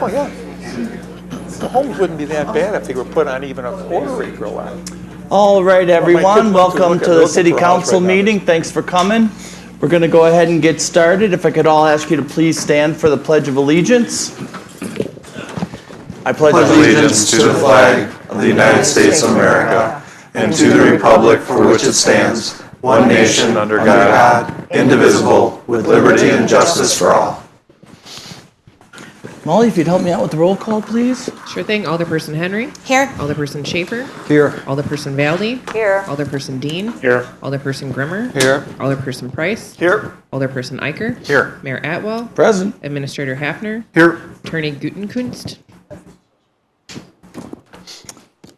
Oh, yeah. The homes wouldn't be that bad if they were put on even a quarter-acre lot. All right, everyone, welcome to the City for a house Council right now. meeting. Thanks for coming. We're going to go ahead and get started. If I could all ask you to please stand for the Pledge of Allegiance. I pledge Allegiance to the flag of the United States of America and to the republic for which it stands, one nation under God, indivisible, with liberty and justice for all. Molly, if you'd help me out with the roll call, please. Sure thing. Alderperson Henry. Here. Alderperson Schaefer. Here. Alderperson Valdey. Here. Alderperson Dean. Here. Alderperson Grimmer. Here. Alderperson Price. Here. Alderperson Eicher. Here. Mayor Atwell. Present. Administrator Hafner. Here. Attorney Gutenkunst.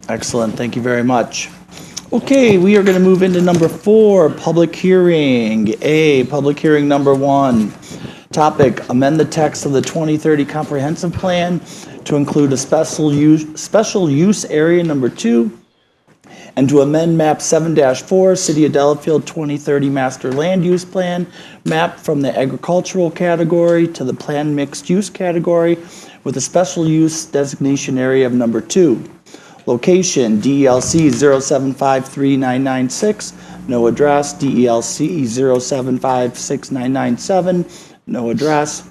Excellent. Thank you very much. Okay, we are going to move into number 4, public hearing. Public hearing number 1. Topic, amend the text of the 2030 comprehensive plan to include a special use area number 2 and to amend map 7-4 City of Delafield 2030 master land use plan map from the agricultural category to the planned mixed use category with a special use designation area of number 2. Location, DELC 0753996, no address, DELC 0756997, no address,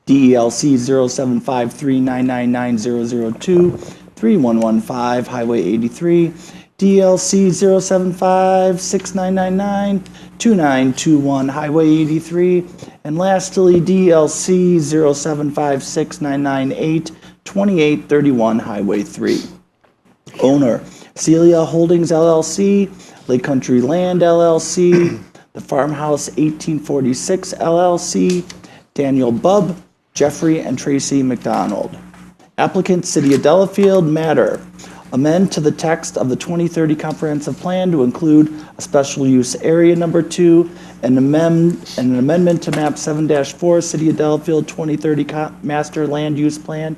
DELC 07539999002, 3115 Highway 83, DELC 0756999, 2921 Highway 83, and lastly, DELC 0756998, 2831 Highway 3. Owner, Celia Holdings LLC, Lake Country Land LLC, The Farmhouse 1846 LLC, Daniel Bubb, Jeffrey and Tracy McDonald. Applicant, City of Delafield. Matter, amend to the text of the 2030 comprehensive plan to include a special use area number 2 and an amendment to map 7-4 City of Delafield 2030 master land use plan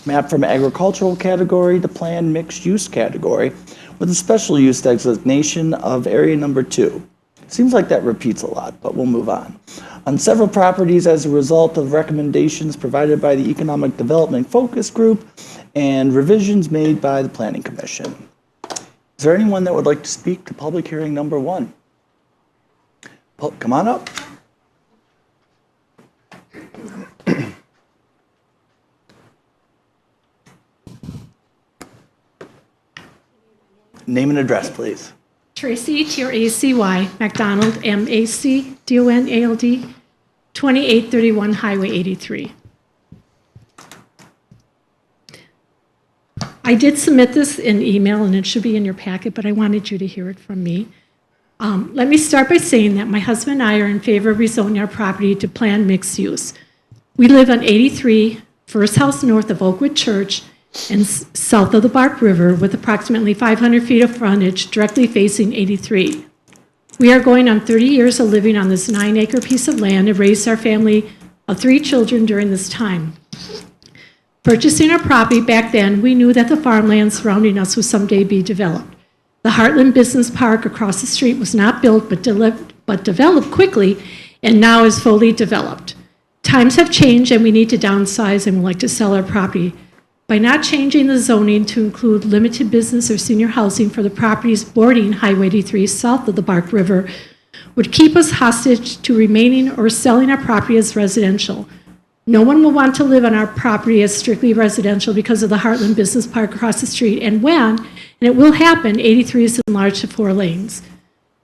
map from agricultural category to planned mixed use category with a special use designation of area number 2. Seems like that repeats a lot, but we'll move on. On several properties as a result of recommendations provided by the Economic Development Focus Group and revisions made by the Planning Commission. Is there anyone that would like to speak to public hearing number 1? Come on up. Name and address, please. Tracy, T-R-A-C-Y, McDonald, M-A-C-D-O-N-A-L-D, 2831 Highway 83. I did submit this in email, and it should be in your packet, but I wanted you to hear it from me. Let me start by saying that my husband and I are in favor of rezoning our property to planned mixed use. We live on 83, first house north of Oakwood Church, and south of the Bark River with approximately 500 feet of frontage directly facing 83. We are going on 30 years of living on this 9-acre piece of land and raised our family of 3 children during this time. Purchasing our property back then, we knew that the farmland surrounding us would someday be developed. The Heartland Business Park across the street was not built but developed quickly and now is fully developed. Times have changed and we need to downsize and would like to sell our property. By not changing the zoning to include limited business or senior housing for the properties bordering Highway 83 south of the Bark River would keep us hostage to remaining or selling our property as residential. No one will want to live on our property as strictly residential because of the Heartland Business Park across the street, and it will happen, 83 is enlarged to 4 lanes.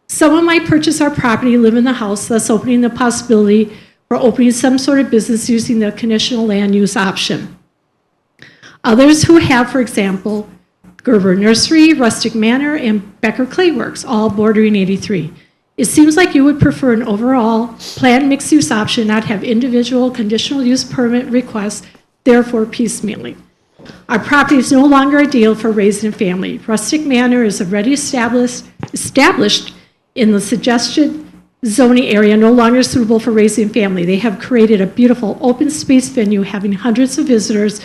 Someone might purchase our property, live in the house, thus opening the possibility for opening some sort of business using the conditional land use option. Others who have, for example, Gerber Nursery, Rustic Manor, and Becker Clayworks, all bordering 83. It seems like you would prefer an overall planned mixed-use option, not have individual conditional use permit requests, therefore piecemealing. Our property is no longer ideal for raising a family. Rustic Manor is already established in the suggested zoning area, no longer suitable for raising a family. They have created a beautiful open space venue having hundreds of visitors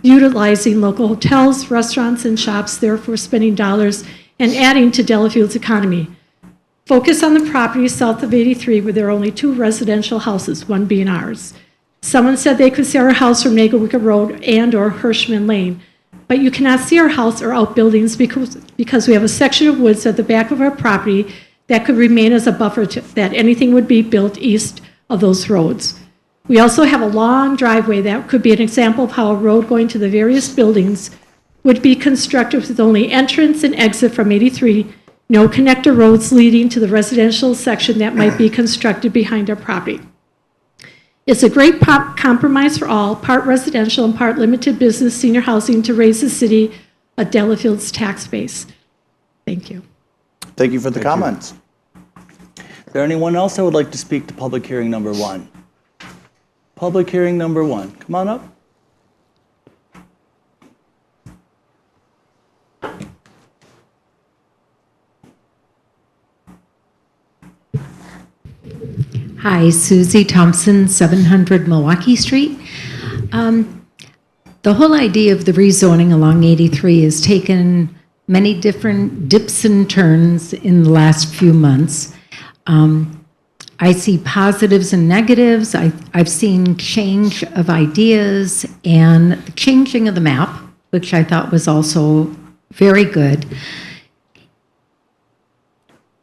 utilizing local hotels, restaurants, and shops, therefore spending dollars and adding to Delafield's economy. Focus on the property south of 83 where there are only 2 residential houses, one being ours. Someone said they could see our house from Nagawicka Road and or Hirschman Lane, but you cannot see our house or outbuildings because we have a section of woods at the back of our property that could remain as a buffer to that anything would be built east of those roads. We also have a long driveway that could be an example of how a road going to the various buildings would be constructed with only entrance and exit from 83, no connector roads leading to the residential section that might be constructed behind our property. It's a great compromise for all, part residential and part limited business senior housing to raise the city of Delafield's tax base. Thank you. Thank you for the comments. Is there anyone else that would like to speak to public hearing number 1? Public hearing number 1. Come on up. Hi, Susie Thompson, 700 Milwaukee Street. The whole idea of the rezoning along 83 has taken many different dips and turns in the last few months. I see positives and negatives. I've seen change of ideas and the changing of the map, which I thought was also very good.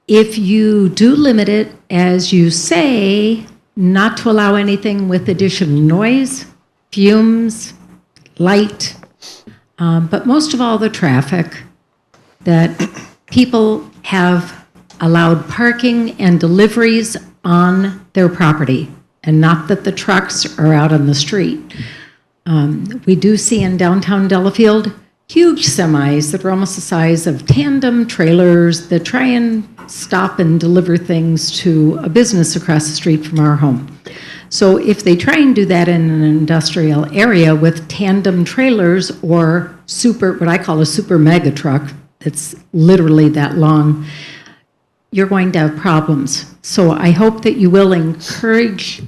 If you do limit it, as you say, not to allow anything with additional noise, fumes, light, but most of all the traffic, that people have allowed parking and deliveries on their property, and not that the trucks are out on the street. We do see in downtown Delafield huge semis that are almost the size of tandem trailers that try and stop and deliver things to a business across the street from our home. So if they try and do that in an industrial area with tandem trailers or what I call a super mega truck that's literally that long, you're going to have problems. So I hope that you will encourage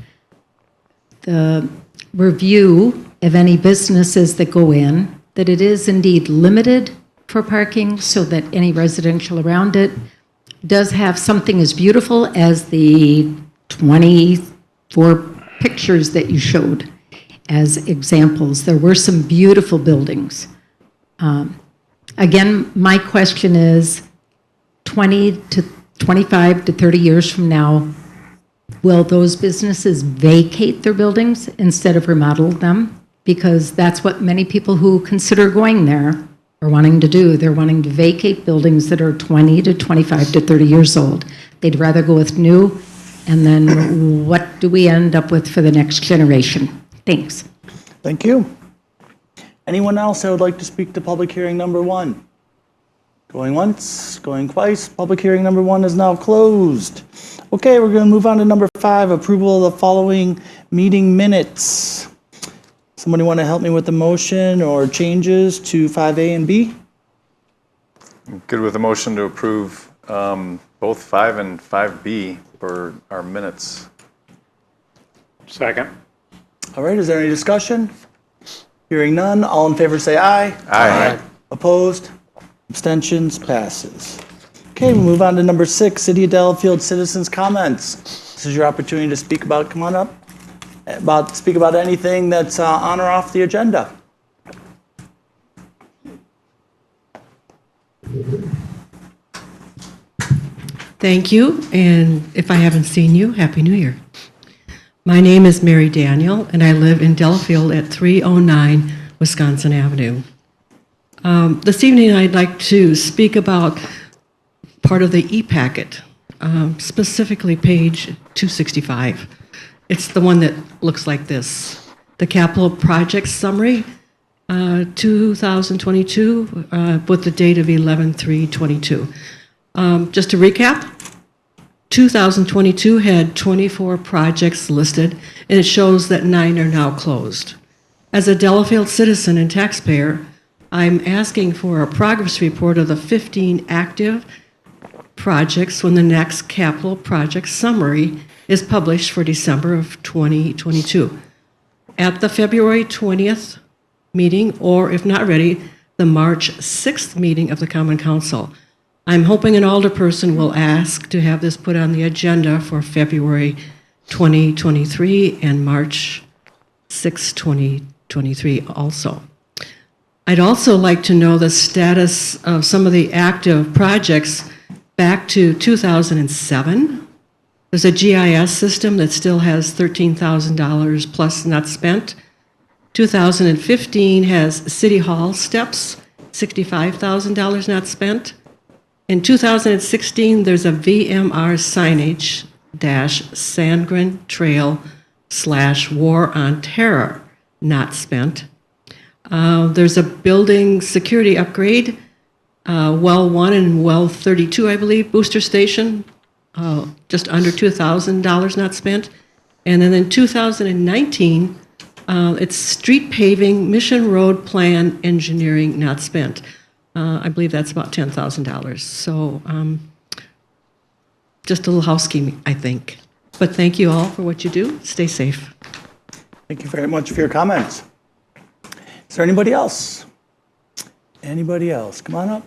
the review of any businesses that go in, that it is indeed limited for parking so that any residential around it does have something as beautiful as the 24 pictures that you showed as examples. There were some beautiful buildings. Again, my question is 20 to 25 to 30 years from now, will those businesses vacate their buildings instead of remodel them? Because that's what many people who consider going there are wanting to do. They're wanting to vacate buildings that are 20 to 25 to 30 years old. They'd rather go with new, and then what do we end up with for the next generation? Thanks. Thank you. Anyone else that would like to speak to public hearing number 1? Going once, going twice. Public hearing number 1 is now closed. Okay, we're going to move on to number 5, approval of the following meeting minutes. Somebody want to help me with the motion or changes to 5A and B? Good with the motion to approve both 5 and 5B for our minutes. Second. All right, is there any discussion? Hearing none, all in favor say aye. Aye. Opposed? Abstentions? Passes. Okay, we move on to number 6, City of Delafield citizens' comments. This is your opportunity to speak about, come on up, speak about anything that's on or off the agenda. Thank you, and if I haven't seen you, Happy New Year. My name is Mary Daniel, and I live in Delafield at 309 Wisconsin Avenue. This evening, I'd like to speak about part of the e-packet, specifically page 265. It's the one that looks like this. The capital project summary, 2022, with the date of 11/3/22. Just to recap, 2022 had 24 projects listed, and it shows that 9 are now closed. As a Delafield citizen and taxpayer, I'm asking for a progress report of the 15 active projects when the next capital project summary is published for December of 2022. At the February 20th meeting, or if not ready, the March 6th meeting of the Common Council. I'm hoping an alderperson will ask to have this put on the agenda for February 2023 and March 6/2023 also. I'd also like to know the status of some of the active projects back to 2007. There's a GIS system that still has $13,000 plus not spent. 2015 has City Hall steps, $65,000 not spent. In 2016, there's a VMR signage Sandgren Trail / War on Terror not spent. There's a building security upgrade, Well 1 and Well 32, I believe, booster station, just under $2,000 not spent. And then in 2019, it's street paving, Mission Road Plan engineering not spent. I believe that's about $10,000. So just a little housekeeping, I think. But thank you all for what you do. Stay safe. Thank you very much for your comments. Is there anybody else? Anybody else? Come on up.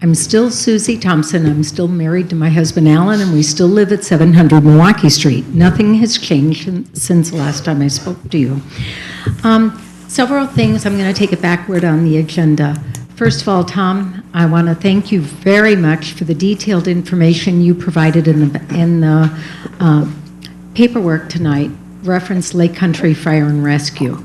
I'm still Susie Thompson. I'm still married to my husband Alan, and we still live at 700 Milwaukee Street. Nothing has changed since the last time I spoke to you. Several things. I'm going to take it backward on the agenda. First of all, Tom, I want to thank you very much for the detailed information you provided in the paperwork tonight, reference Lake Country Fire and Rescue.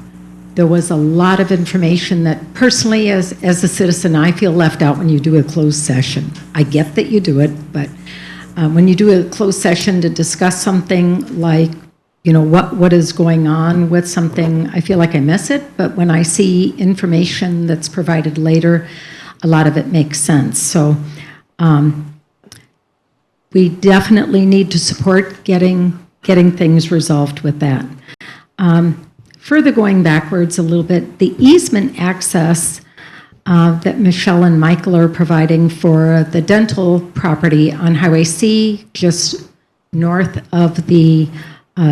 There was a lot of information that personally, as a citizen, I feel left out when you do a closed session. I get that you do it, but when you do a closed session to discuss something like, you know, what is going on with something, I feel like I miss it, but when I see information that's provided later, a lot of it makes sense. So we definitely need to support getting things resolved with that. Further going backwards a little bit, the easement access that Michelle and Michael are providing for the dental property on Highway C, just north of the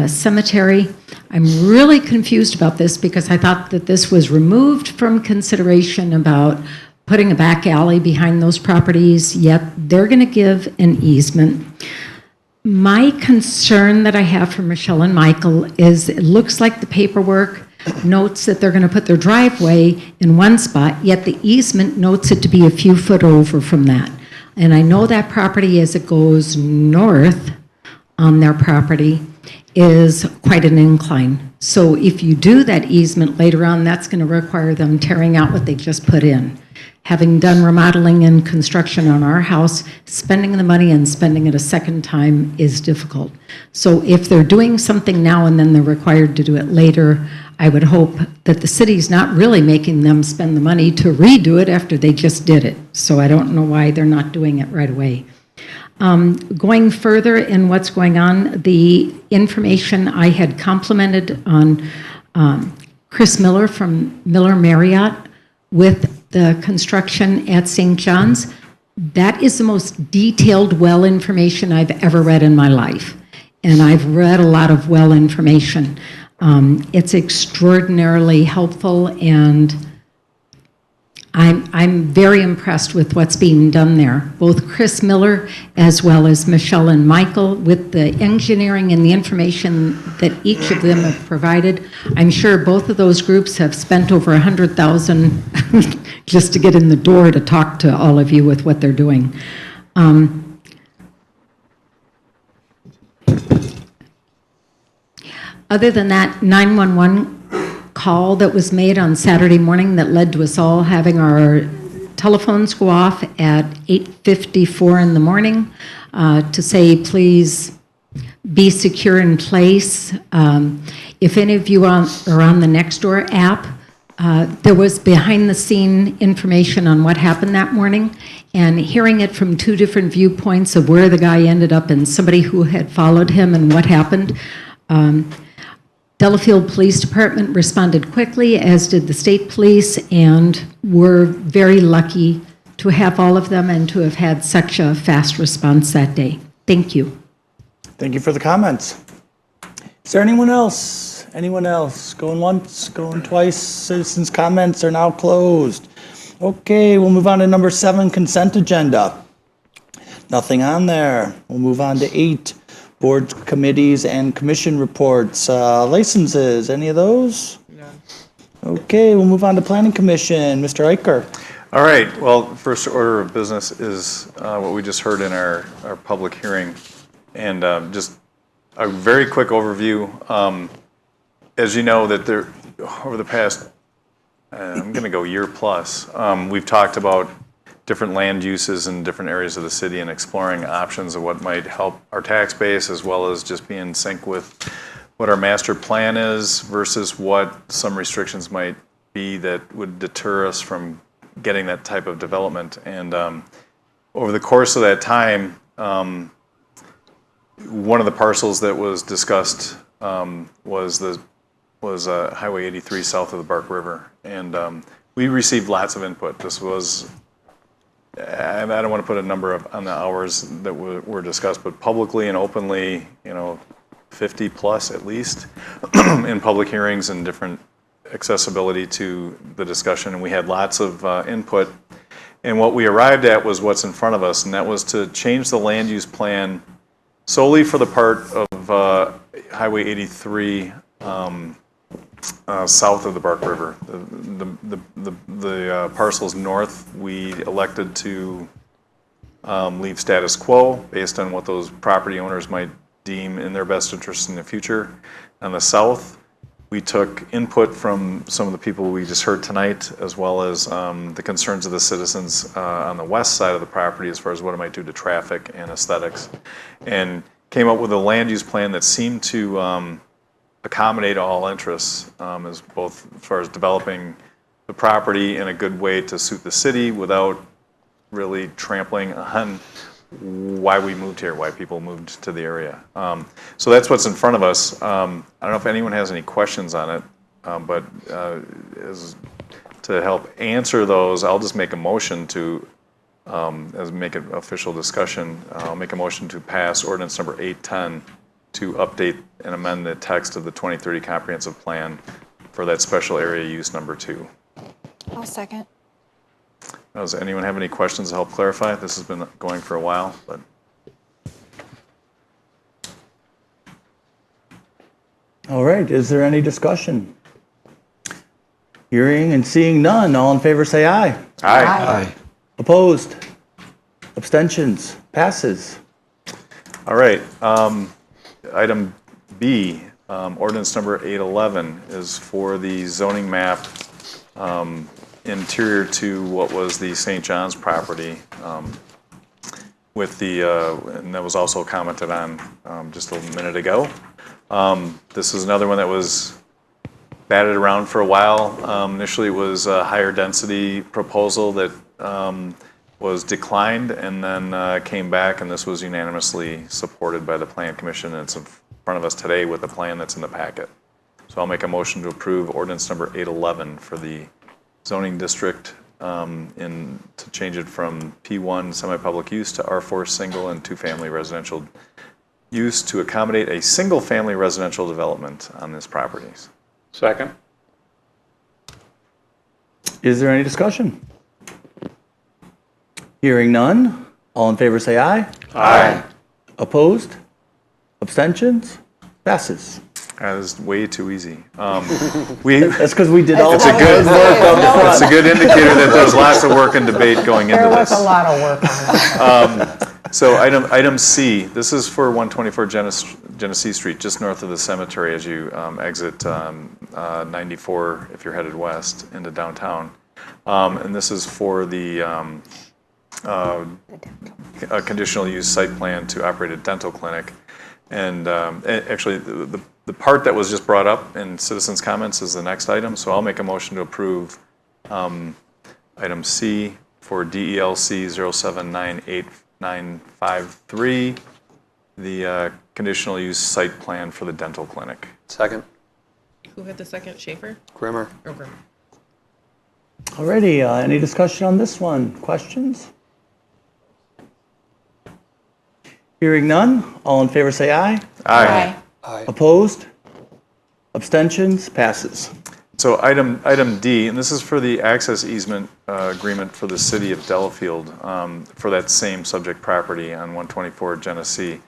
cemetery. I'm really confused about this because I thought that this was removed from consideration about putting a back alley behind those properties, yet they're going to give an easement. My concern that I have for Michelle and Michael is it looks like the paperwork notes that they're going to put their driveway in one spot, yet the easement notes it to be a few foot over from that. And I know that property as it goes north on their property is quite an incline. So if you do that easement later on, that's going to require them tearing out what they just put in. Having done remodeling and construction on our house, spending the money and spending it a second time is difficult. So if they're doing something now and then they're required to do it later, I would hope that the city's not really making them spend the money to redo it after they just did it. So I don't know why they're not doing it right away. Going further in what's going on, the information I had complimented on Chris Miller from Miller Marriott with the construction at St. John's, that is the most detailed well information I've ever read in my life. And I've read a lot of well information. It's extraordinarily helpful, and I'm very impressed with what's being done there. Both Chris Miller as well as Michelle and Michael, with the engineering and the information that each of them have provided. I'm sure both of those groups have spent over $100,000 just to get in the door to talk to all of you with what they're doing. Other than that, 911 call that was made on Saturday morning that led to us all having our telephones go off at 8:54 in the morning to say, please be secure in place. If any of you are on the Nextdoor app, there was behind-the-scene information on what happened that morning, and hearing it from two different viewpoints of where the guy ended up and somebody who had followed him and what happened. Delafield Police Department responded quickly, as did the state police, and we're very lucky to have all of them and to have had such a fast response that day. Thank you. Thank you for the comments. Is there anyone else? Anyone else? Going once, going twice. Citizens' comments are now closed. Okay, we'll move on to number 7, consent agenda. Nothing on there. We'll move on to 8, board committees and commission reports. Licenses, any of those? None. Okay, we'll move on to planning commission. Mr. Eicher. All right, well, first order of business is what we just heard in our public hearing. And just a very quick overview. As you know, that there, over the past, I'm going to go year plus, we've talked about different land uses in different areas of the city and exploring options of what might help our tax base, as well as just be in sync with what our master plan is versus what some restrictions might be that would deter us from getting that type of development. And over the course of that time, one of the parcels that was discussed was Highway 83 south of the Bark River. And we received lots of input. This was, I don't want to put a number on the hours that were discussed, but publicly and openly, 50 plus at least in public hearings and different accessibility to the discussion. And we had lots of input. And what we arrived at was what's in front of us, and that was to change the land use plan solely for the part of Highway 83 south of the Bark River. The parcels north, we elected to leave status quo based on what those property owners might deem in their best interest in the future. On the south, we took input from some of the people we just heard tonight, as well as the concerns of the citizens on the west side of the property as far as what it might do to traffic and aesthetics, and came up with a land use plan that seemed to accommodate all interests, as both as far as developing the property in a good way to suit the city without really trampling on why we moved here, why people moved to the area. So that's what's in front of us. I don't know if anyone has any questions on it, but to help answer those, I'll just make a motion to, as make an official discussion, I'll make a motion to pass ordinance number 810 to update and amend the text of the 2030 comprehensive plan for that special area use number 2. I'll second. Does anyone have any questions to help clarify? This has been going for a while, but. All right, is there any discussion? Hearing and seeing none, all in favor say aye. Aye. Opposed? Abstentions? Passes. All right. Item B, ordinance number 811 is for the zoning map interior to what was the St. John's property, with the, and that was also commented on just a minute ago. This is another one that was batted around for a while. Initially, it was a higher density proposal that was declined and then came back, and this was unanimously supported by the Plan Commission, and it's in front of us today with the plan that's in the packet. So I'll make a motion to approve ordinance number 811 for the zoning district to change it from P1 semi-public use to R4 single and 2-family residential use to accommodate a single-family residential development on these properties. Second. Is there any discussion? Hearing none, all in favor say aye. Aye. Opposed? Abstentions? Passes. That is way too easy. That's because we did all It's a that good work up front. It's a good indicator that there's lots of work and debate going into There this. was a lot of work on it. So item C, this is for 124 Genesee Street, just north of the cemetery as you exit 94 if you're headed west into downtown. And this is for the a conditional use site plan to operate a dental clinic. And actually, the part that was just brought up in citizens' comments is the next item. So I'll make a motion to approve item C for DELC 0798953, the conditional use site plan for the dental clinic. Second. Who had the second? Schaefer? Grimmer. Or Grimmer? Alrighty, any discussion on this one? Questions? Hearing none, all in favor say aye. Aye. Aye. Opposed? Abstentions? Passes. So item D, and this is for the access easement agreement for the city of Delafield for that same subject property on 124 Genesee.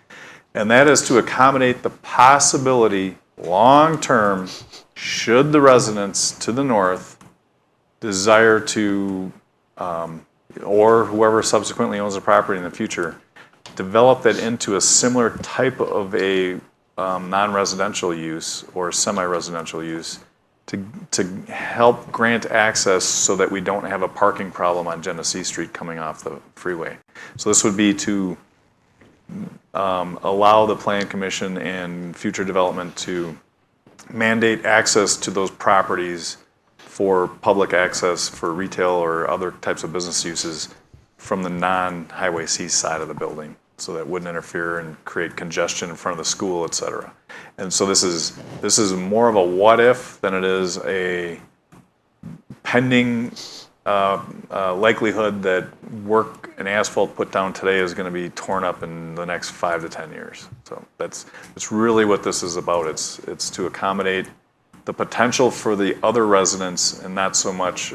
And that is to accommodate the possibility, long-term, should the residents to the north desire to, or whoever subsequently owns the property in the future, develop that into a similar type of a non-residential use or semi-residential use to help grant access so that we don't have a parking problem on Genesee Street coming off the freeway. So this would be to allow the Plan Commission and future development to mandate access to those properties for public access for retail or other types of business uses from the non-Highway C side of the building, so that wouldn't interfere and create congestion in front of the school, et cetera. And so this is more of a what if than it is a pending likelihood that work and asphalt put down today is going to be torn up in the next 5 to 10 years. So that's really what this is about. It's to accommodate the potential for the other residents and not so much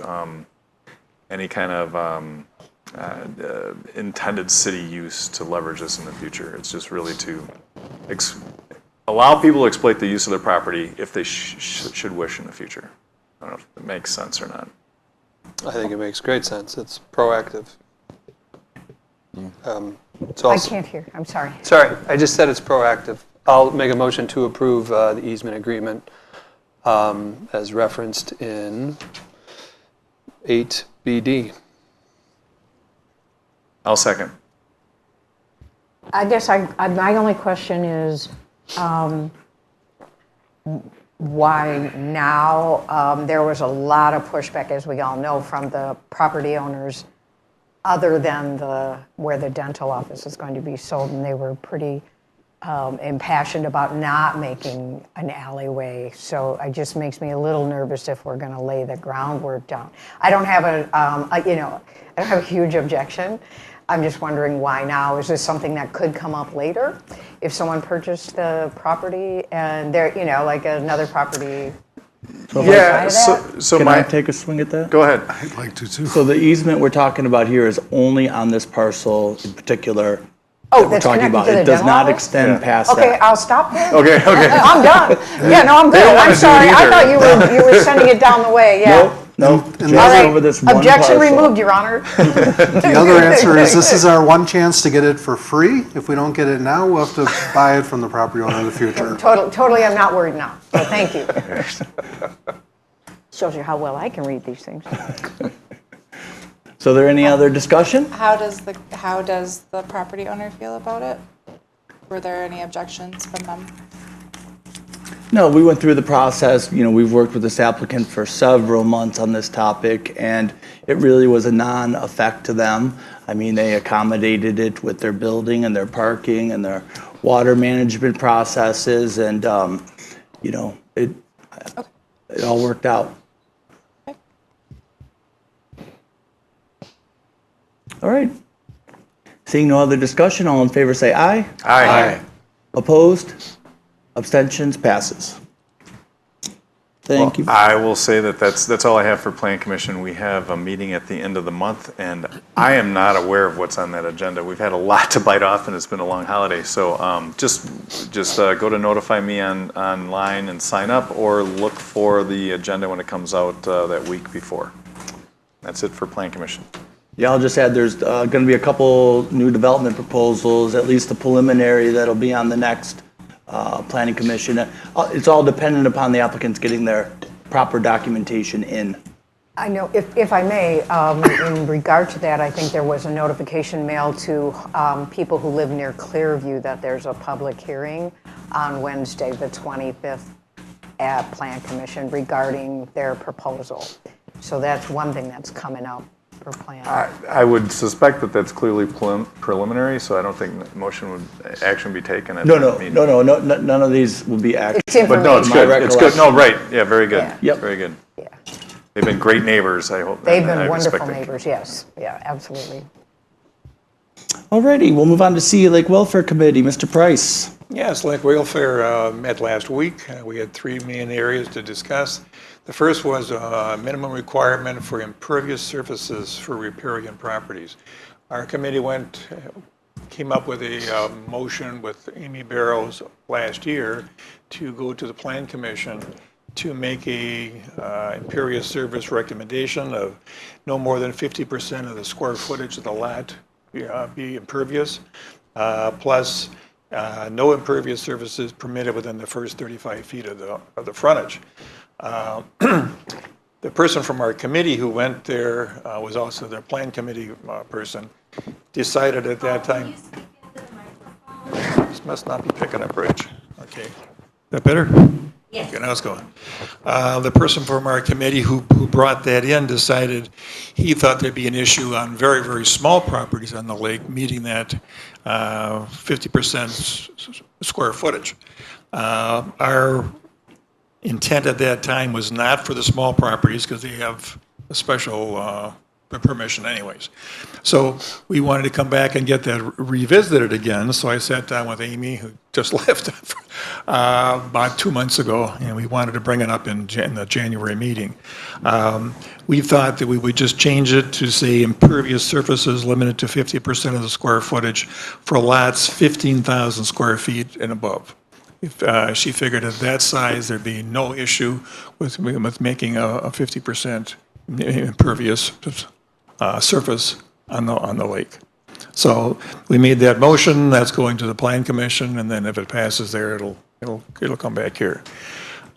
any kind of intended city use to leverage this in the future. It's just really to allow people to exploit the use of their property if they should wish in the future. I don't know if it makes sense or not. I think it makes great sense. It's proactive. It's I also, can't hear, I'm sorry. sorry, I just said it's proactive. I'll make a motion to approve the easement agreement as referenced in 8BD. I'll second. I guess my only question is, why now? There was a lot of pushback, as we all know, from the property owners, other than where the dental office is going to be sold, and they were pretty impassioned about not making an alleyway. So it just makes me a little nervous if we're going to lay the groundwork down. I don't have I don't have a huge objection. I'm just wondering why now. Is this something that could come up later if someone purchased the property and there, like another property? Yeah. So Can I take a swing at that? Go ahead. I'd like to too. So the easement we're talking about here is only on this parcel in particular. Oh, that we're that's talking connected about. to the It does dental not office? extend past Okay, that. I'll stop there. Okay. I'm done. Yeah, no, I'm good. don't wanna I'm do it sorry. I either. thought you were sending it down the way. Yeah. Nope. And Just All right. over this one Objection parcel. removed, Your Honor. the other answer is this is our one chance to get it for free. If we don't get it now, we'll have to buy it from the property owner in the future. Totally, I'm not worried now. So thank you. Shows you how well I can read these things. So are there any other discussion? How does the property owner feel about it? Were there any objections from them? No, we went through the process. We've worked with this applicant for several months on this topic, and it really was a non-effect to them. I mean, they accommodated it with their building and their parking and their water management processes, and it all worked out. All right. Seeing no other discussion, all in favor say aye. Aye. Opposed? Abstentions? Passes. Thank you. I will say that that's all I have for Plan Commission. We have a meeting at the end of the month, and I am not aware of what's on that agenda. We've had a lot to bite off, and it's been a long holiday. So just go to Notify Me online and sign up, or look for the agenda when it comes out that week before. That's it for Plan Commission. Yeah, I'll just add there's going to be a couple new development proposals, at least a preliminary that'll be on the next Planning Commission. It's all dependent upon the applicants getting their proper documentation in. I know, if I may, in regard to that, I think there was a notification mailed to people who live near Clearview that there's a public hearing on Wednesday, the 25th, at Plan Commission regarding their proposal. So that's one thing that's coming up for Plan. I would suspect that that's clearly preliminary, so I don't think action would be taken at that meeting. No, none of these will be action. It's But no, it's information. good. It's good. No, right. Yeah, very good. Yeah. Yep. Very good. Yeah. They've been great neighbors, I hope. They've and I been wonderful respect them. neighbors, yes. Yeah, absolutely. Alrighty, we'll move on to CE Lake Welfare Committee. Mr. Price. Yes, Lake Welfare met last week. We had three main areas to discuss. The first was a minimum requirement for impervious surfaces for riparian properties. Our committee came up with a motion with Amy Barrows last year to go to the Plan Commission to make a impervious surface recommendation of no more than 50% of the square footage of the lot be impervious, plus no impervious surfaces permitted within the first 35 feet of the frontage. The person from our committee who went there was also their plan committee person, decided at that time. This must not be picking up, Rich. Okay. Is that better? Yes. Okay, now it's going. The person from our committee who brought that in decided he thought there'd be an issue on very, very small properties on the lake meeting that 50% square footage. Our intent at that time was not for the small properties because they have a special permission anyways. So we wanted to come back and get that revisited again. So I sat down with Amy, who just left about 2 months ago, and we wanted to bring it up in the January meeting. We thought that we would just change it to say impervious surfaces limited to 50% of the square footage for lots 15,000 square feet and above. If she figured at that size, there'd be no issue with making a 50% impervious surface on the lake. So we made that motion. That's going to the Plan Commission, and then if it passes there, it'll come back here.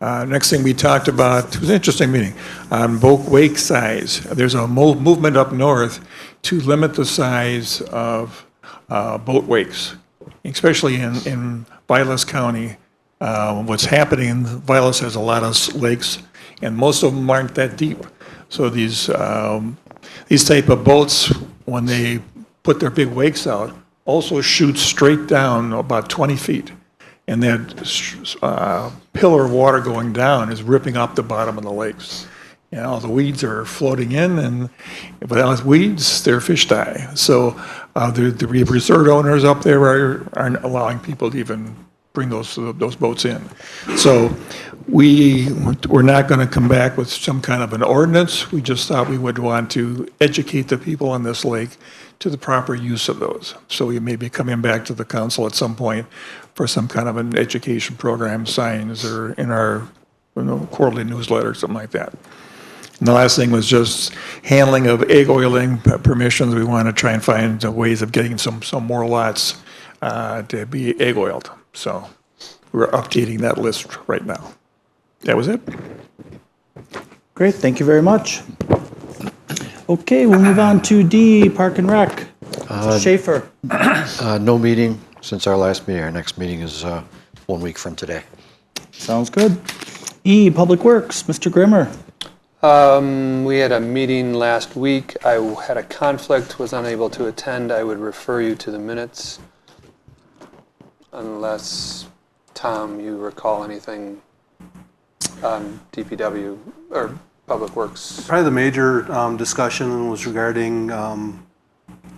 Next thing we talked about, it was an interesting meeting, on boat wake size. There's a movement up north to limit the size of boat wakes, especially in Vilas County. What's happening, Vilas has a lot of lakes, and most of them aren't that deep. So these type of boats, when they put their big wakes out, also shoot straight down about 20 feet. And that pillar of water going down is ripping up the bottom of the lakes. You know, the weeds are floating in, and without weeds, their fish die. So the resort owners up there aren't allowing people to even bring those boats in. So we're not going to come back with some kind of an ordinance. We just thought we would want to educate the people on this lake to the proper use of those. So we may be coming back to the council at some point for some kind of an education program, signs, or in our quarterly newsletter, something like that. And the last thing was just handling of egg oiling permissions. We want to try and find ways of getting some more lots to be egg oiled. So we're updating that list right now. That was it. Great, thank you very much. Okay, we'll move on to D, Park and Rec. Schaefer. No meeting since our last meeting. Our next meeting is 1 week from today. Sounds good. E, Public Works, Mr. Grimmer. We had a meeting last week. I had a conflict, was unable to attend. I would refer you to the minutes. Unless, Tom, you recall anything on DPW or Public Works. Probably the major discussion was regarding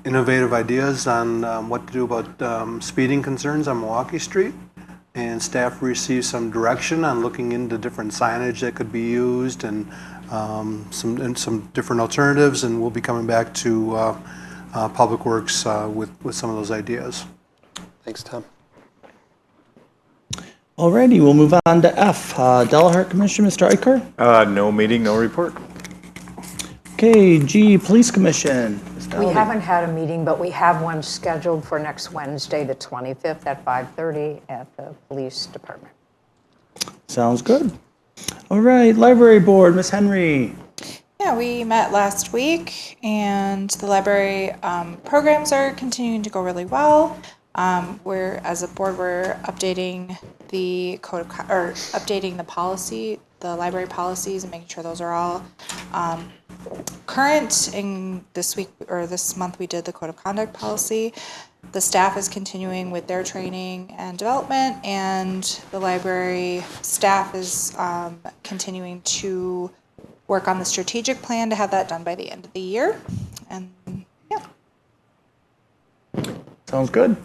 innovative ideas on what to do about speeding concerns on Milwaukee Street. And staff received some direction on looking into different signage that could be used and some different alternatives. And we'll be coming back to Public Works with some of those ideas. Thanks, Tom. Alrighty, we'll move on to F, Delaware Commission, Mr. Eicher. No meeting, no report. Okay, G, Police Commission. We haven't had a meeting, but we have one scheduled for next Wednesday, the 25th at 5:30 at the Police Department. Sounds good. All right, Library Board, Ms. Henry. Yeah, we met last week, and the library programs are continuing to go really well. As a board, we're updating the updating the policy, the library policies, and making sure those are all current. In this week or this month, we did the code of conduct policy. The staff is continuing with their training and development, and the library staff is continuing to work on the strategic plan to have that done by the end of the year. And yeah. Sounds good.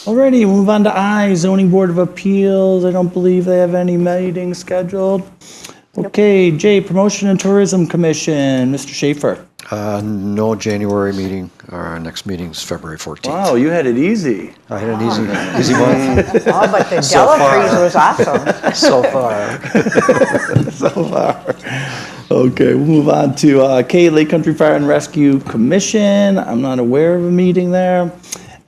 Alrighty, we'll move on to I, Zoning Board of Appeals. I don't believe they have any meetings scheduled. Okay, J, Promotion and Tourism Commission, Mr. Schaefer. No January meeting. Our next meeting's February 14th. Wow, you had it easy. I had an easy month Oh, but the Delafield was awesome. so far. So far. Okay, we'll move on to K, Lake Country Fire and Rescue Commission. I'm not aware of a meeting there.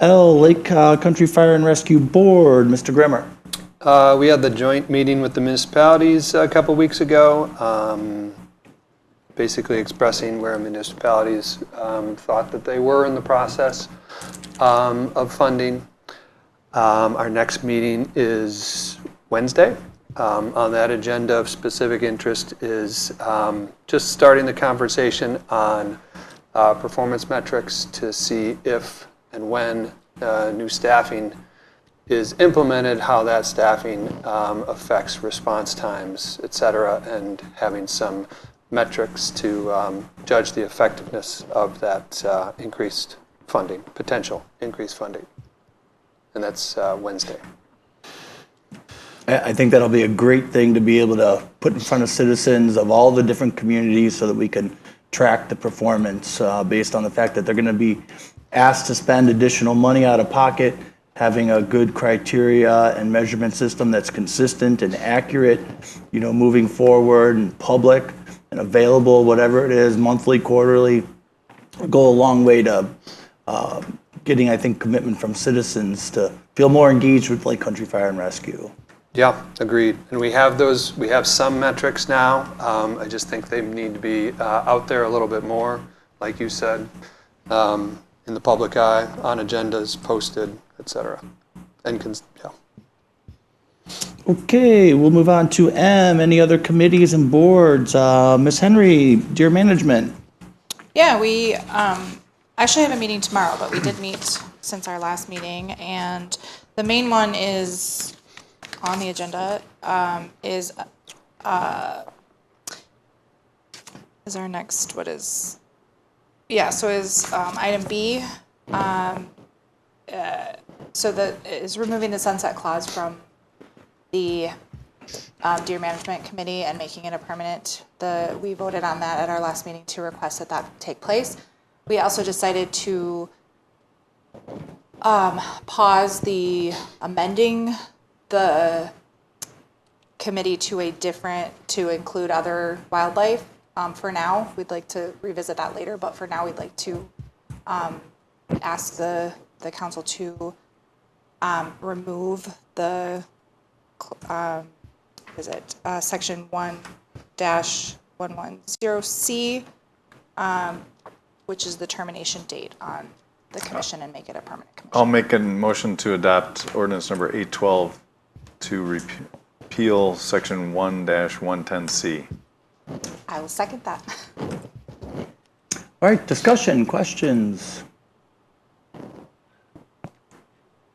L, Lake Country Fire and Rescue Board, Mr. Grimmer. We had the joint meeting with the municipalities a couple weeks ago, basically expressing where municipalities thought that they were in the process of funding. Our next meeting is Wednesday. On that agenda of specific interest is just starting the conversation on performance metrics to see if and when new staffing is implemented, how that staffing affects response times, et cetera, and having some metrics to judge the effectiveness of that increased funding, potential increased funding. And that's Wednesday. I think that'll be a great thing to be able to put in front of citizens of all the different communities so that we can track the performance based on the fact that they're going to be asked to spend additional money out of pocket. Having a good criteria and measurement system that's consistent and accurate, moving forward and public and available, whatever it is, monthly, quarterly, go a long way to getting, I think, commitment from citizens to feel more engaged with Lake Country Fire and Rescue. Yeah, agreed. And we have some metrics now. I just think they need to be out there a little bit more, like you said, in the public eye, on agendas, posted, etc. And yeah. Okay, we'll move on to M. Any other committees and boards? Ms. Henry, Deer Management. Yeah, we actually have a meeting tomorrow, but we did meet since our last meeting, and the main one is on the agenda is our next, item B. So that is removing the sunset clause from the Deer Management Committee and making it a permanent. We voted on that at our last meeting to request that take place. We also decided to pause the amending the committee to include other wildlife for now. We'd like to revisit that later, but for now we'd like to ask the council to remove the section 1-110C, which is the termination date on the commission, and make it a permanent commission. I'll make a motion to adopt ordinance number 812 to repeal section 1-110C. I will second that. All right, discussion, questions?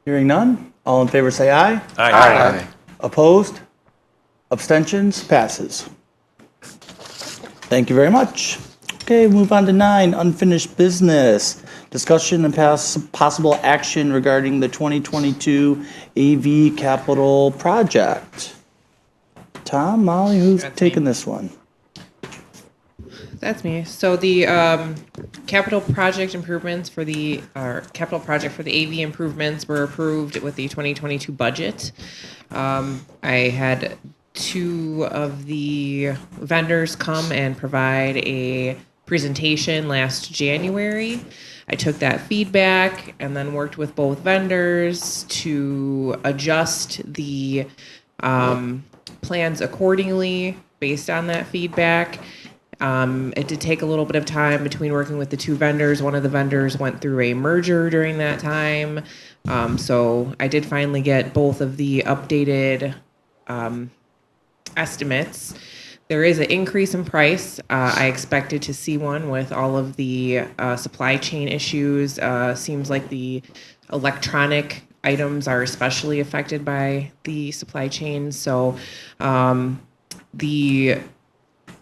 Hearing none, all in favor say aye. Aye. Opposed? Abstentions? Passes. Thank you very much. Okay, move on to 9, unfinished business. Discussion and possible action regarding the 2022 AV capital project. Tom, Molly, who's taking this one? That's me. So the capital project for the AV improvements were approved with the 2022 budget. I had 2 of the vendors come and provide a presentation last January. I took that feedback and then worked with both vendors to adjust the plans accordingly based on that feedback. It did take a little bit of time between working with the 2 vendors. One of the vendors went through a merger during that time. So I did finally get both of the updated estimates. There is an increase in price. I expected to see one with all of the supply chain issues. Seems like the electronic items are especially affected by the supply chain. So the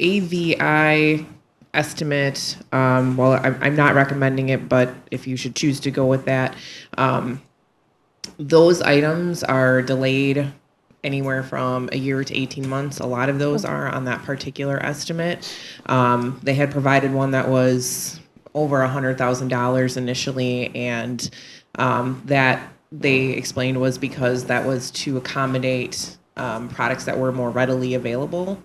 AVI estimate, well, I'm not recommending it, but if you should choose to go with that, those items are delayed anywhere from a year to 18 months. A lot of those are on that particular estimate. They had provided one that was over $100,000 initially, and that they explained was because that was to accommodate products that were more readily available,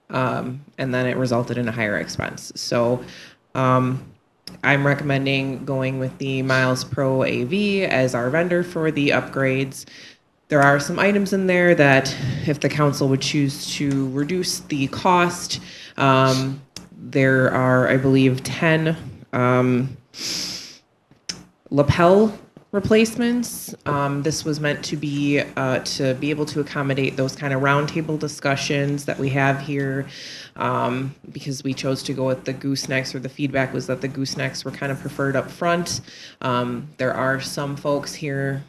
and then it resulted in a higher expense. So I'm recommending going with the Miles Pro AV as our vendor for the upgrades. There are some items in there that, if the council would choose to reduce the cost, there are, I believe, 10 lapel replacements. This was meant to be able to accommodate those kind of roundtable discussions that we have here, because we chose to go with the goosenecks, or the feedback was that the goosenecks were kind of preferred up front. There are some folks here,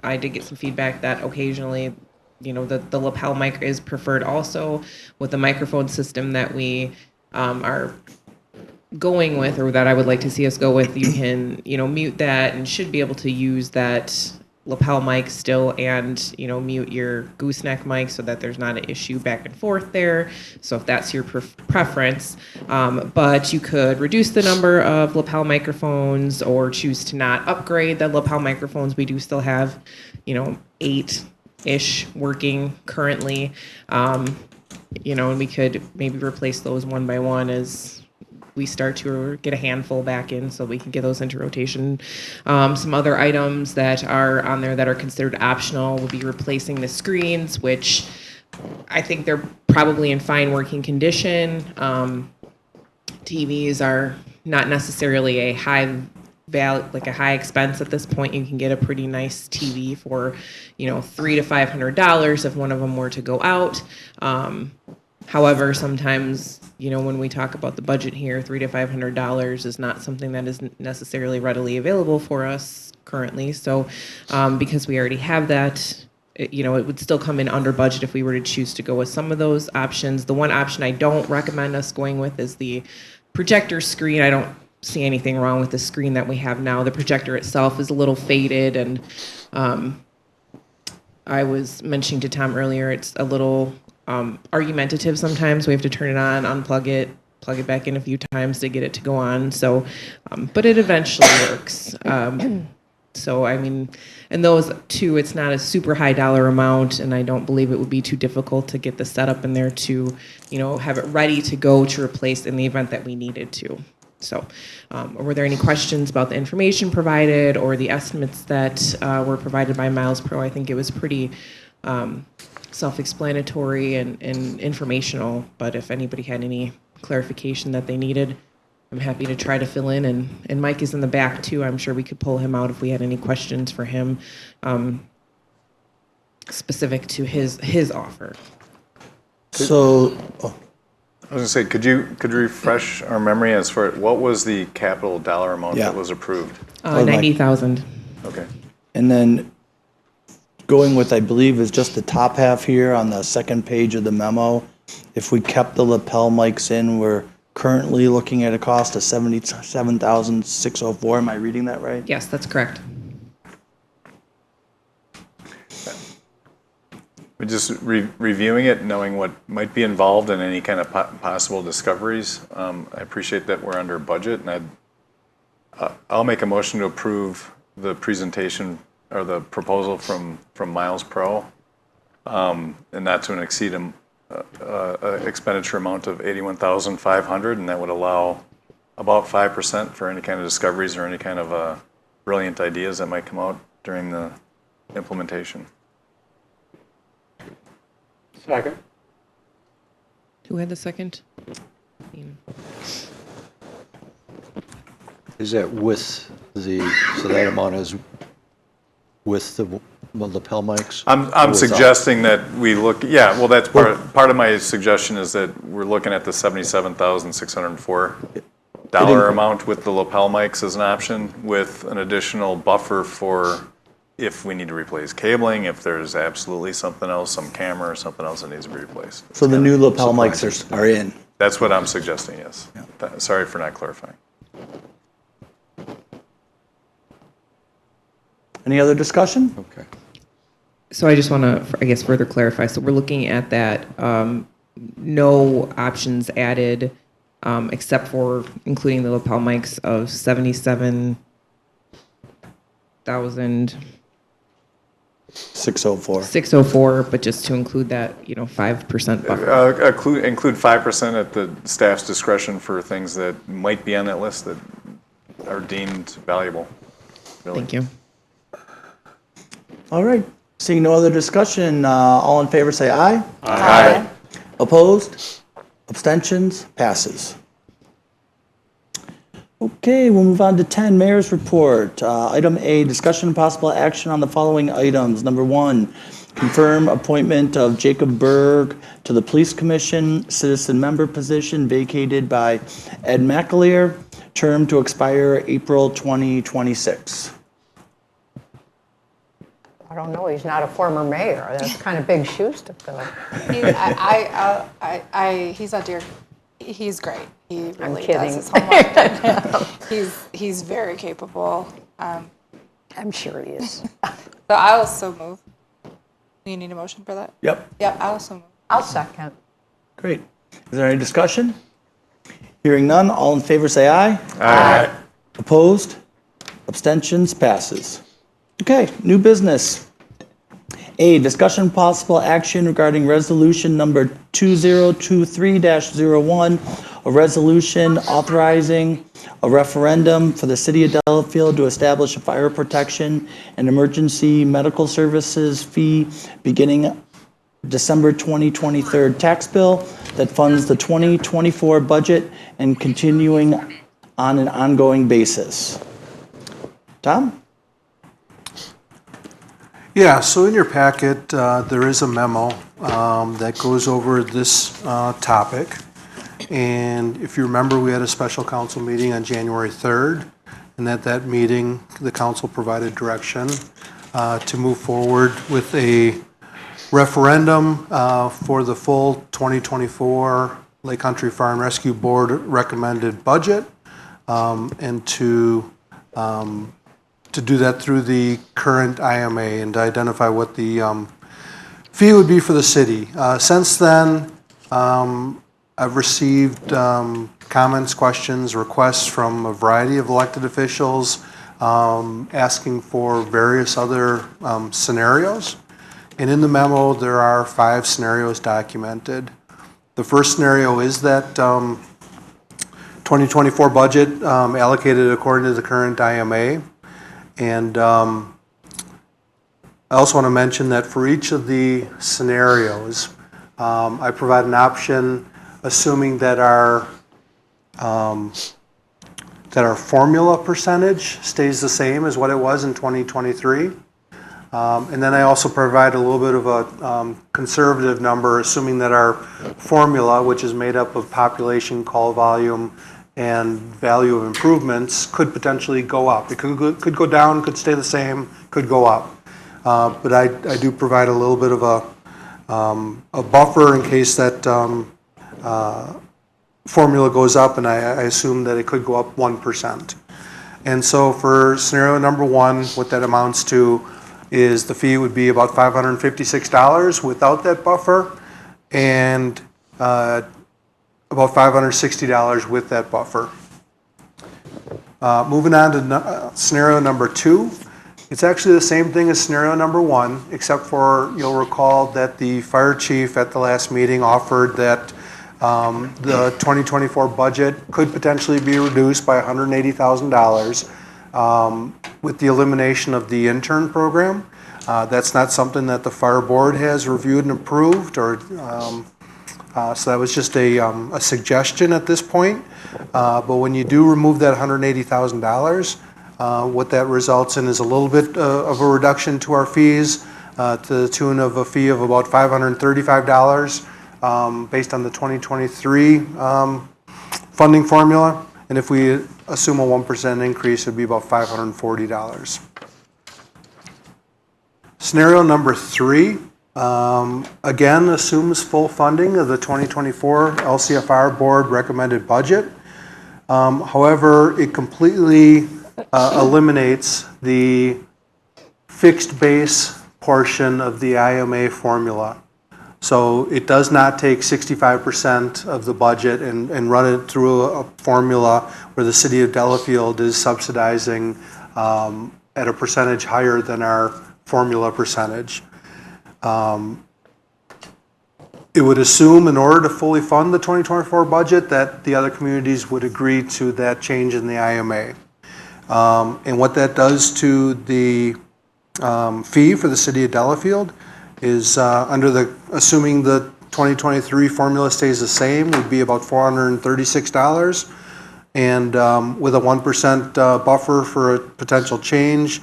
I did get some feedback that occasionally, the lapel mic is preferred also. With the microphone system that we are going with, or that I would like to see us go with, you can, mute that and should be able to use that lapel mic still, and, mute your gooseneck mic so that there's not an issue back and forth there. So if that's your preference, but you could reduce the number of lapel microphones or choose to not upgrade the lapel microphones. We do still have, 8-ish working currently, and we could maybe replace those one by one as we start to get a handful back in, so we can get those into rotation. Some other items that are on there that are considered optional would be replacing the screens, which I think they're probably in fine working condition. TVs are not necessarily a high expense at this point. You can get a pretty nice TV for, $300 to $500 if one of them were to go out. However, sometimes, when we talk about the budget here, $300 to $500 is not something that is necessarily readily available for us currently. So, because we already have that, it would still come in under budget if we were to choose to go with some of those options. The one option I don't recommend us going with is the projector screen. I don't see anything wrong with the screen that we have now. The projector itself is a little faded, and I was mentioning to Tom earlier, it's a little argumentative sometimes. We have to turn it on, unplug it, plug it back in a few times to get it to go on. So, but it eventually works. So, and those two, it's not a super high dollar amount, and I don't believe it would be too difficult to get the setup in there to, have it ready to go to replace in the event that we needed to. So, were there any questions about the information provided or the estimates that were provided by Miles Pro? I think it was pretty self-explanatory and informational, but if anybody had any clarification that they needed, I'm happy to try to fill in, and Mike is in the back too. I'm sure we could pull him out if we had any questions for him specific to his offer. So, I was gonna say, could you refresh our memory as far what was the capital dollar amount that was approved? 90,000. Okay. and then going with, I believe, is just the top half here on the second page of the memo. If we kept the lapel mics in, we're currently looking at a cost of $77,604. Am I reading that right? Yes, that's correct. We're just reviewing it, knowing what might be involved in any kind of possible discoveries. I appreciate that we're under budget, and I'll make a motion to approve the presentation or the proposal from Miles Pro, and not to exceed an expenditure amount of $81,500, and that would allow about 5% for any kind of discoveries or any kind of brilliant ideas that might come out during the implementation. Second. Who had the second? Is that with so that amount is with the lapel mics? I'm suggesting that we look, that's part of my suggestion is that we're looking at the $77,604 amount with the lapel mics as an option, with an additional buffer for if we need to replace cabling, if there's absolutely something else, some camera or something else that needs to be replaced. So the new lapel mics are in. That's what I'm suggesting, yes. Sorry for not clarifying. Any other discussion? Okay. So I just want to, I guess, further clarify. So we're looking at that, no options added, except for including the lapel mics of 604. 77,604, but just to include that, 5% buffer. Include 5% at the staff's discretion for things that might be on that list that are deemed valuable. Really. Thank you. All right. Seeing no other discussion, all in favor say aye. Aye. Opposed? Abstentions? Passes. Okay, we'll move on to 10, Mayor's Report. Item A, discussion and possible action on the following items. Number 1, confirm appointment of Jacob Berg to the Police Commission, citizen member position vacated by Ed McAleer, term to expire April 2026. I don't know, he's not a former mayor. That's kind of big shoes to fill. He's not dear. He's great. He really kidding. does his homework. He's very capable. I'm sure he is. So I will so move. You need a motion for that? Yep. Yep, I will so move. I'll second. Great. Is there any discussion? Hearing none, all in favor say aye. Aye. Opposed? Abstentions? Passes. Okay, new business. A, discussion and possible action regarding resolution number 2023-01, a resolution authorizing a referendum for the city of Delafield to establish a fire protection and emergency medical services fee beginning December 2023 tax bill that funds the 2024 budget and continuing on an ongoing basis. Tom? Yeah, so in your packet, there is a memo that goes over this topic. And if you remember, we had a special council meeting on January 3rd. And at that meeting, the council provided direction to move forward with a referendum for the full 2024 Lake Country Fire and Rescue Board recommended budget, and to do that through the current IMA and to identify what the fee would be for the city. Since then, I've received comments, questions, requests from a variety of elected officials asking for various other scenarios. And in the memo, there are 5 scenarios documented. The first scenario is that 2024 budget allocated according to the current IMA. And I also want to mention that for each of the scenarios, I provide an option assuming that our formula percentage stays the same as what it was in 2023. And then I also provide a little bit of a conservative number, assuming that our formula, which is made up of population, call volume, and value of improvements, could potentially go up. It could go down, could stay the same, could go up. But I do provide a little bit of a buffer in case that formula goes up, and I assume that it could go up 1%. And so for scenario number 1, what that amounts to is the fee would be about $556 without that buffer, and about $560 with that buffer. Moving on to scenario number 2, it's actually the same thing as scenario number 1, except for you'll recall that the fire chief at the last meeting offered that the 2024 budget could potentially be reduced by $180,000 with the elimination of the intern program. That's not something that the fire board has reviewed and approved, or so that was just a suggestion at this point. But when you do remove that $180,000, what that results in is a little bit of a reduction to our fees, to the tune of a fee of about $535 based on the 2023 funding formula. And if we assume a 1% increase, it would be about $540. Scenario number 3, again, assumes full funding of the 2024 LCFR board recommended budget. However, it completely eliminates the fixed base portion of the IMA formula. So it does not take 65% of the budget and run it through a formula where the city of Delafield is subsidizing at a percentage higher than our formula percentage. It would assume in order to fully fund the 2024 budget that the other communities would agree to that change in the IMA. And what that does to the fee for the city of Delafield is assuming the 2023 formula stays the same, would be about $436. And with a 1% buffer for a potential change,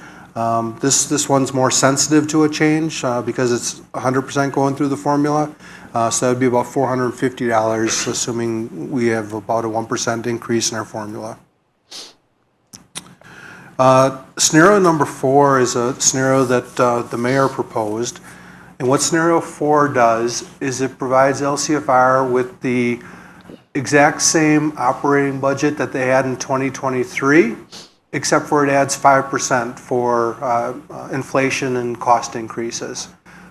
this one's more sensitive to a change because it's 100% going through the formula. So that would be about $450, assuming we have about a 1% increase in our formula. Scenario number 4 is a scenario that the mayor proposed. And what scenario 4 does is it provides LCFR with the exact same operating budget that they had in 2023, except for it adds 5% for inflation and cost increases.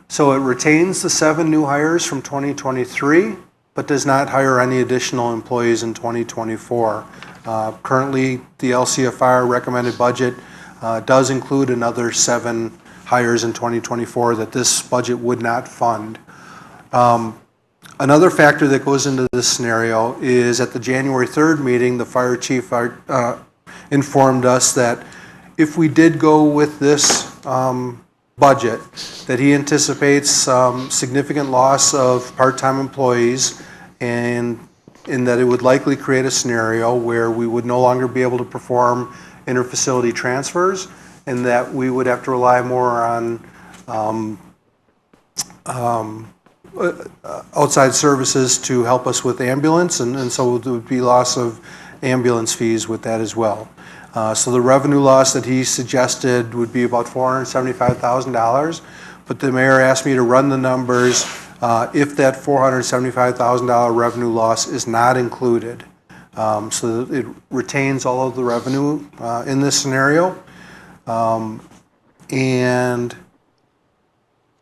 So it retains the 7 new hires from 2023, but does not hire any additional employees in 2024. Currently, the LCFR recommended budget does include another 7 hires in 2024 that this budget would not fund. Another factor that goes into this scenario is at the January 3rd meeting, the fire chief informed us that if we did go with this budget, that he anticipates significant loss of part-time employees and in that it would likely create a scenario where we would no longer be able to perform interfacility transfers and that we would have to rely more on outside services to help us with ambulance, and so there would be loss of ambulance fees with that as well. So the revenue loss that he suggested would be about $475,000, but the mayor asked me to run the numbers if that $475,000 revenue loss is not included. So that it retains all of the revenue in this scenario. And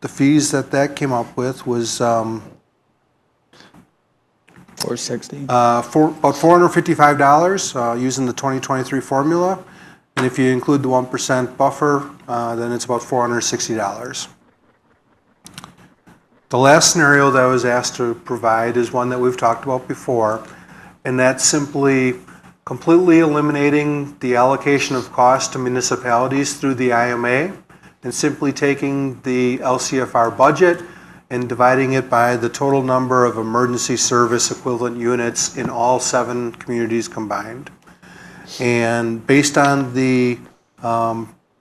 the fees that came up with was $460. about $455 using the 2023 formula. And if you include the 1% buffer, then it's about $460. The last scenario that I was asked to provide is one that we've talked about before, and that's simply completely eliminating the allocation of cost to municipalities through the IMA and simply taking the LCFR budget and dividing it by the total number of emergency service equivalent units in all 7 communities combined. And based on the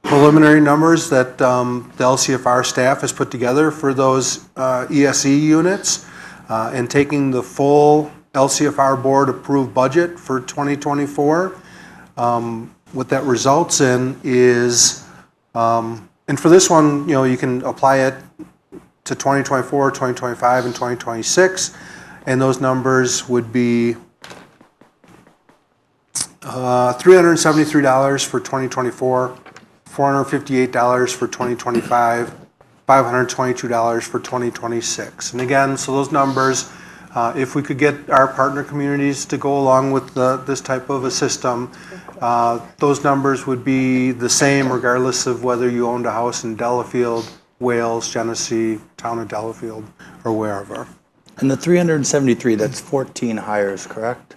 preliminary numbers that the LCFR staff has put together for those ESE units and taking the full LCFR board approved budget for 2024, what that results in is, and for this one, you can apply it to 2024, 2025, and 2026, and those numbers would be $373 for 2024, $458 for 2025, $522 for 2026. And again, so those numbers, if we could get our partner communities to go along with this type of a system, those numbers would be the same regardless of whether you owned a house in Delafield, Wales, Genesee, town of Delafield, or wherever. And the 373, that's 14 hires, correct?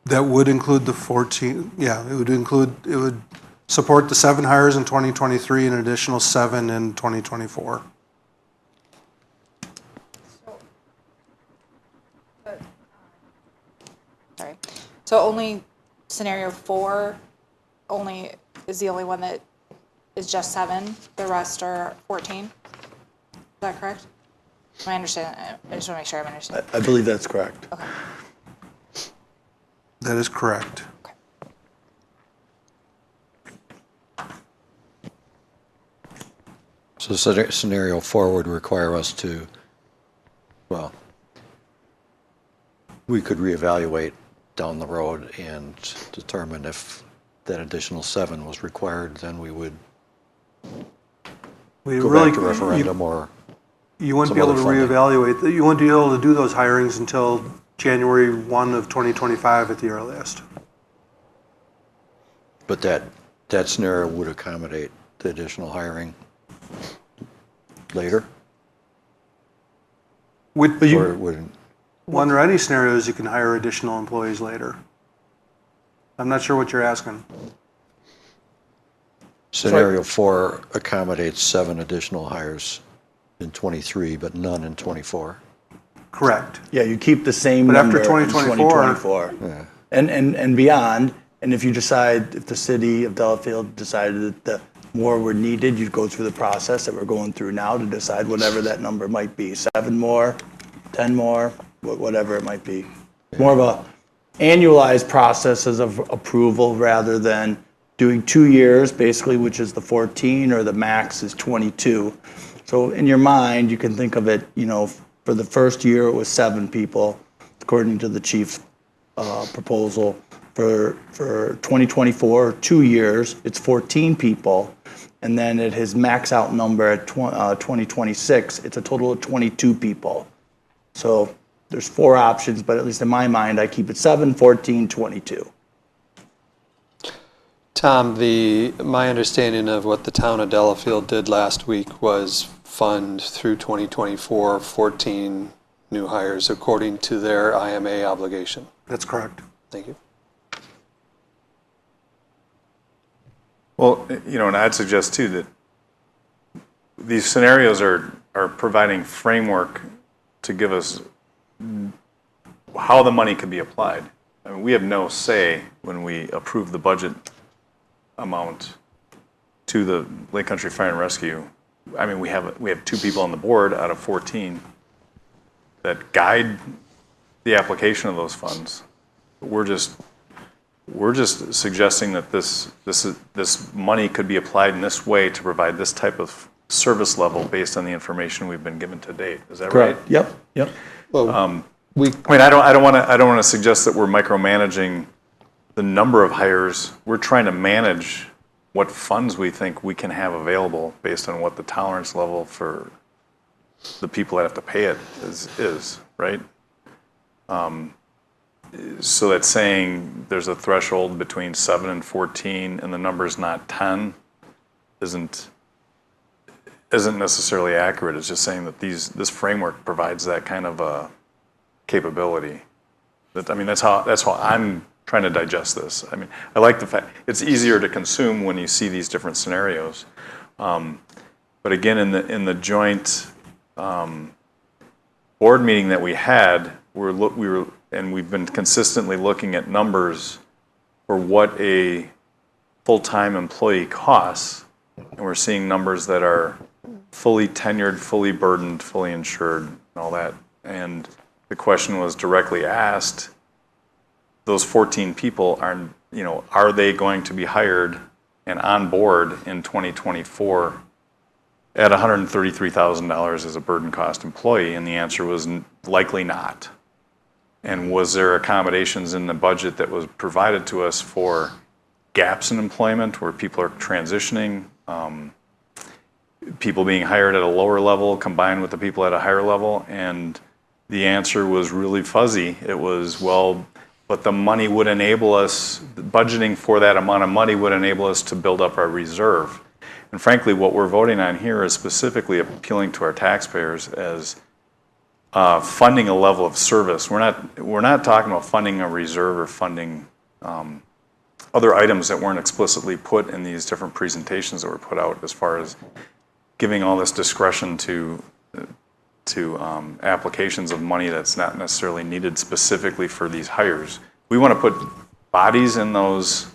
That would include the 14, yeah, it would support the 7 hires in 2023 and an additional 7 in 2024. Sorry. So only scenario 4 only is the only one that is just 7. The rest are 14. Is that correct? Am I understanding? I just want to make sure I'm understanding. I believe that's correct. Okay. That is correct. So scenario 4 would require us to, well, we could reevaluate down the road and determine if that additional 7 was required, then we would We go really, back to referendum or you wouldn't some be able other to funding. reevaluate, you wouldn't be able to do those hirings until January 1 of 2025 at the earliest. But that scenario would accommodate the additional hiring later? Would, Or would, well, under any scenarios, you can hire additional employees later. I'm not sure what you're asking. scenario 4 accommodates 7 additional hires in '23, but none in '24? Correct. Yeah, you keep the same But after number in 2024 2024. And beyond, and if you decide, if the city of Delafield decided that the more were needed, you'd go through the process that we're going through now to decide whatever that number might be, 7 more, 10 more, whatever it might be. More of a annualized processes of approval rather than doing 2 years, basically, which is the 14, or the max is 22. So in your mind, you can think of it, for the first year, it was 7 people, according to the chief's proposal. For 2024, 2 years, it's 14 people. And then at his max out number at 2026, it's a total of 22 people. So there's 4 options, but at least in my mind, I keep it 7, 14, 22. Tom, my understanding of what the town of Delafield did last week was fund through 2024 14 new hires according to their IMA obligation. That's correct. Thank you. Well, and I'd suggest too that these scenarios are providing framework to give us how the money could be applied. I mean, we have no say when we approve the budget amount to the Lake Country Fire and Rescue. I mean, we have 2 people on the board out of 14 that guide the application of those funds. We're just suggesting that this money could be applied in this way to provide this type of service level based on the information we've been given to date. Is that right? Correct. Yep. Well, I mean, I don't want to suggest that we're micromanaging the number of hires. We're trying to manage what funds we think we can have available based on what the tolerance level for the people that have to pay it is, right? So that's saying there's a threshold between 7 and 14 and the number's not 10 isn't necessarily accurate. It's just saying that this framework provides that kind of a capability. That's how I'm trying to digest this. I mean, I like the fact it's easier to consume when you see these different scenarios. But again, in the joint board meeting that we had, we've been consistently looking at numbers for what a full-time employee costs, and we're seeing numbers that are fully tenured, fully burdened, fully insured, and all that. And the question was directly asked, those 14 people are they going to be hired and on board in 2024 at $133,000 as a burden cost employee? And the answer was likely not. And was there accommodations in the budget that was provided to us for gaps in employment where people are transitioning, people being hired at a lower level combined with the people at a higher level? And the answer was really fuzzy. It was, well, but the money would enable us, budgeting for that amount of money would enable us to build up our reserve. And frankly, what we're voting on here is specifically appealing to our taxpayers as funding a level of service. We're not talking about funding a reserve or funding other items that weren't explicitly put in these different presentations that were put out, as far as giving all this discretion to applications of money that's not necessarily needed specifically for these hires. We want to put bodies in those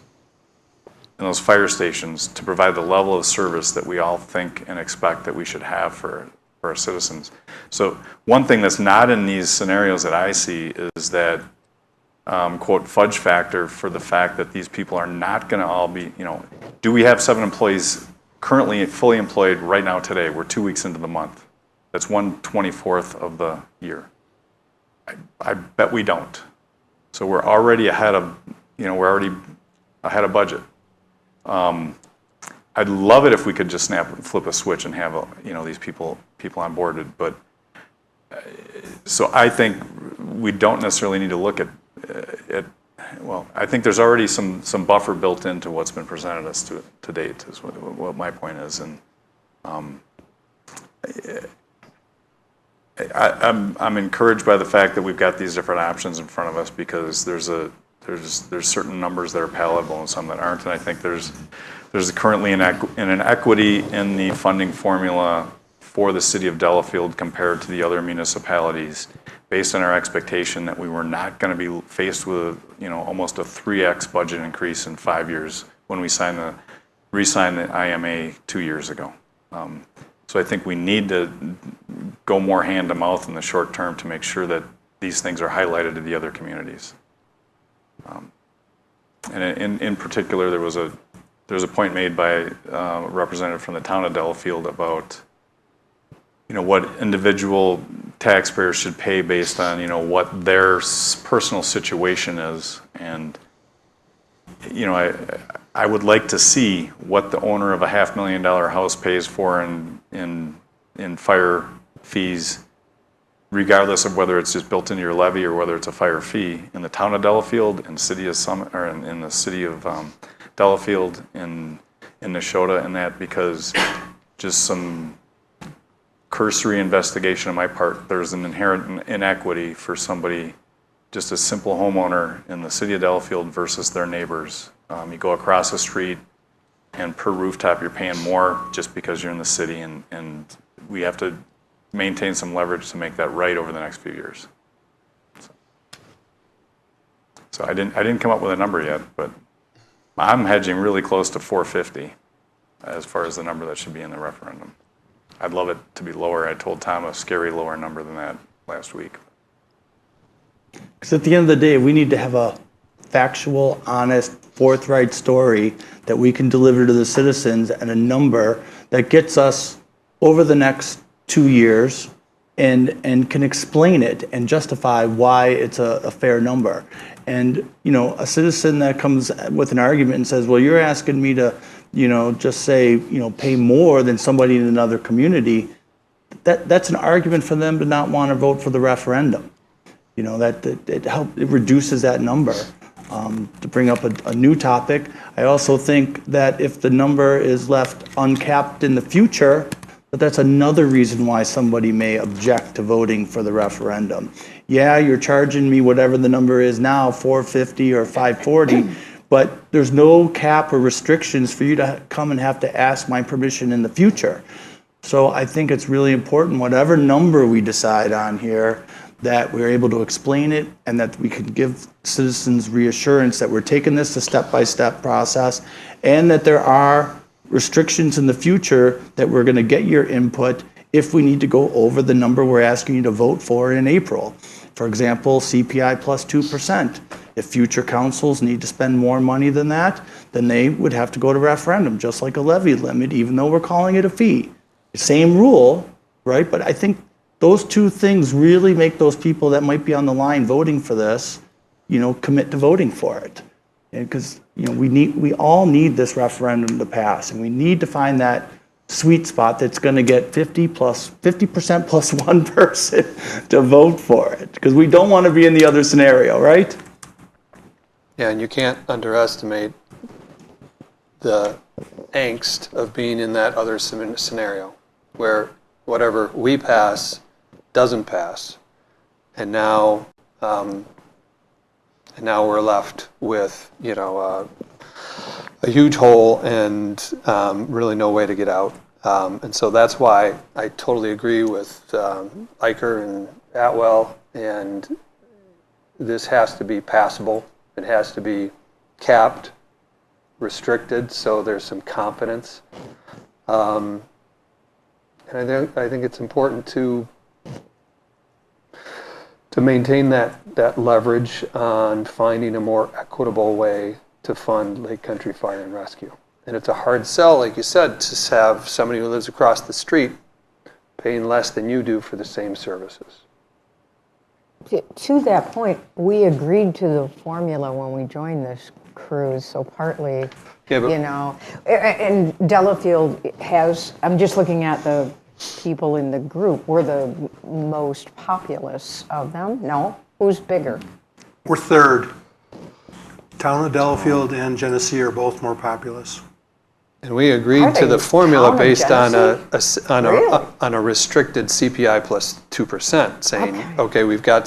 fire stations to provide the level of service that we all think and expect that we should have for our citizens. So one thing that's not in these scenarios that I see is that quote fudge factor for the fact that these people are not going to all be, do we have 7 employees currently fully employed right now today? We're 2 weeks into the month. That's 1/24 of the year. I bet we don't. So we're already ahead of, budget. I'd love it if we could just flip a switch and have, these people onboarded, but, so I think we don't necessarily need to look at, well, I think there's already some buffer built into what's been presented us to date, is what my point is, and I'm encouraged by the fact that we've got these different options in front of us, because there's certain numbers that are palatable and some that aren't, and I think there's currently an equity in the funding formula for the city of Delafield compared to the other municipalities, based on our expectation that we were not going to be faced with almost a 3x budget increase in 5 years when we re-signed the IMA 2 years ago. So I think we need to go more hand to mouth in the short term to make sure that these things are highlighted to the other communities. And in particular, there was a point made by a representative from the town of Delafield about what individual taxpayers should pay based on what their personal situation is, and I would like to see what the owner of a $500,000 house pays for in fire fees, regardless of whether it's just built into your levy or whether it's a fire fee in the town of Delafield, in the city of Summit, or in the city of Delafield, in Neshota, and that, because just some cursory investigation on my part, there's an inherent inequity for somebody, just a simple homeowner in the city of Delafield versus their neighbors. You go across the street, and per rooftop you're paying more just because you're in the city, and we have to maintain some leverage to make that right over the next few years. So I didn't come up with a number yet, but I'm hedging really close to 450 as far as the number that should be in the referendum. I'd love it to be lower. I told Tom a scary lower number than that last week. Because at the end of the day, we need to have a factual, honest, forthright story that we can deliver to the citizens, and a number that gets us over the next 2 years and can explain it and justify why it's a fair number. And, a citizen that comes with an argument and says, well, you're asking me to, just say, pay more than somebody in another community, that's an argument for them to not want to vote for the referendum. It reduces that number. To bring up a new topic, I also think that if the number is left uncapped in the future, that's another reason why somebody may object to voting for the referendum. Yeah, you're charging me whatever the number is now, $450 or $540, but there's no cap or restrictions for you to come and have to ask my permission in the future. So I think it's really important, whatever number we decide on here, that we're able to explain it, and that we can give citizens reassurance that we're taking this a step-by-step process, and that there are restrictions in the future that we're going to get your input if we need to go over the number we're asking you to vote for in April. For example, CPI plus 2%. If future councils need to spend more money than that, then they would have to go to referendum, just like a levy limit, even though we're calling it a fee. Same rule, right? But I think those two things really make those people that might be on the line voting for this, commit to voting for it. Because we all need this referendum to pass, and we need to find that sweet spot that's going to get 50% plus one person to vote for it, because we don't want to be in the other scenario, right? Yeah, and you can't underestimate the angst of being in that other scenario, where whatever we pass doesn't pass, and now we're left with a huge hole and really no way to get out. And so that's why I totally agree with Iker and Atwell, and this has to be passable. It has to be capped, restricted, so there's some confidence. And I think it's important to maintain that leverage on finding a more equitable way to fund Lake Country Fire and Rescue. And it's a hard sell, like you said, to have somebody who lives across the street paying less than you do for the same services. To that point, we agreed to the formula when we joined this cruise, so partly Yeah, but- You know, and Delafield has, I'm just looking at the people in the group, we're the most populous of them. No? Who's bigger? We're third. Town of Delafield and Genesee are both more populous. And we Are agreed to they the formula town of based on Genesee? Really? on a restricted CPI plus 2%, saying, okay, we've got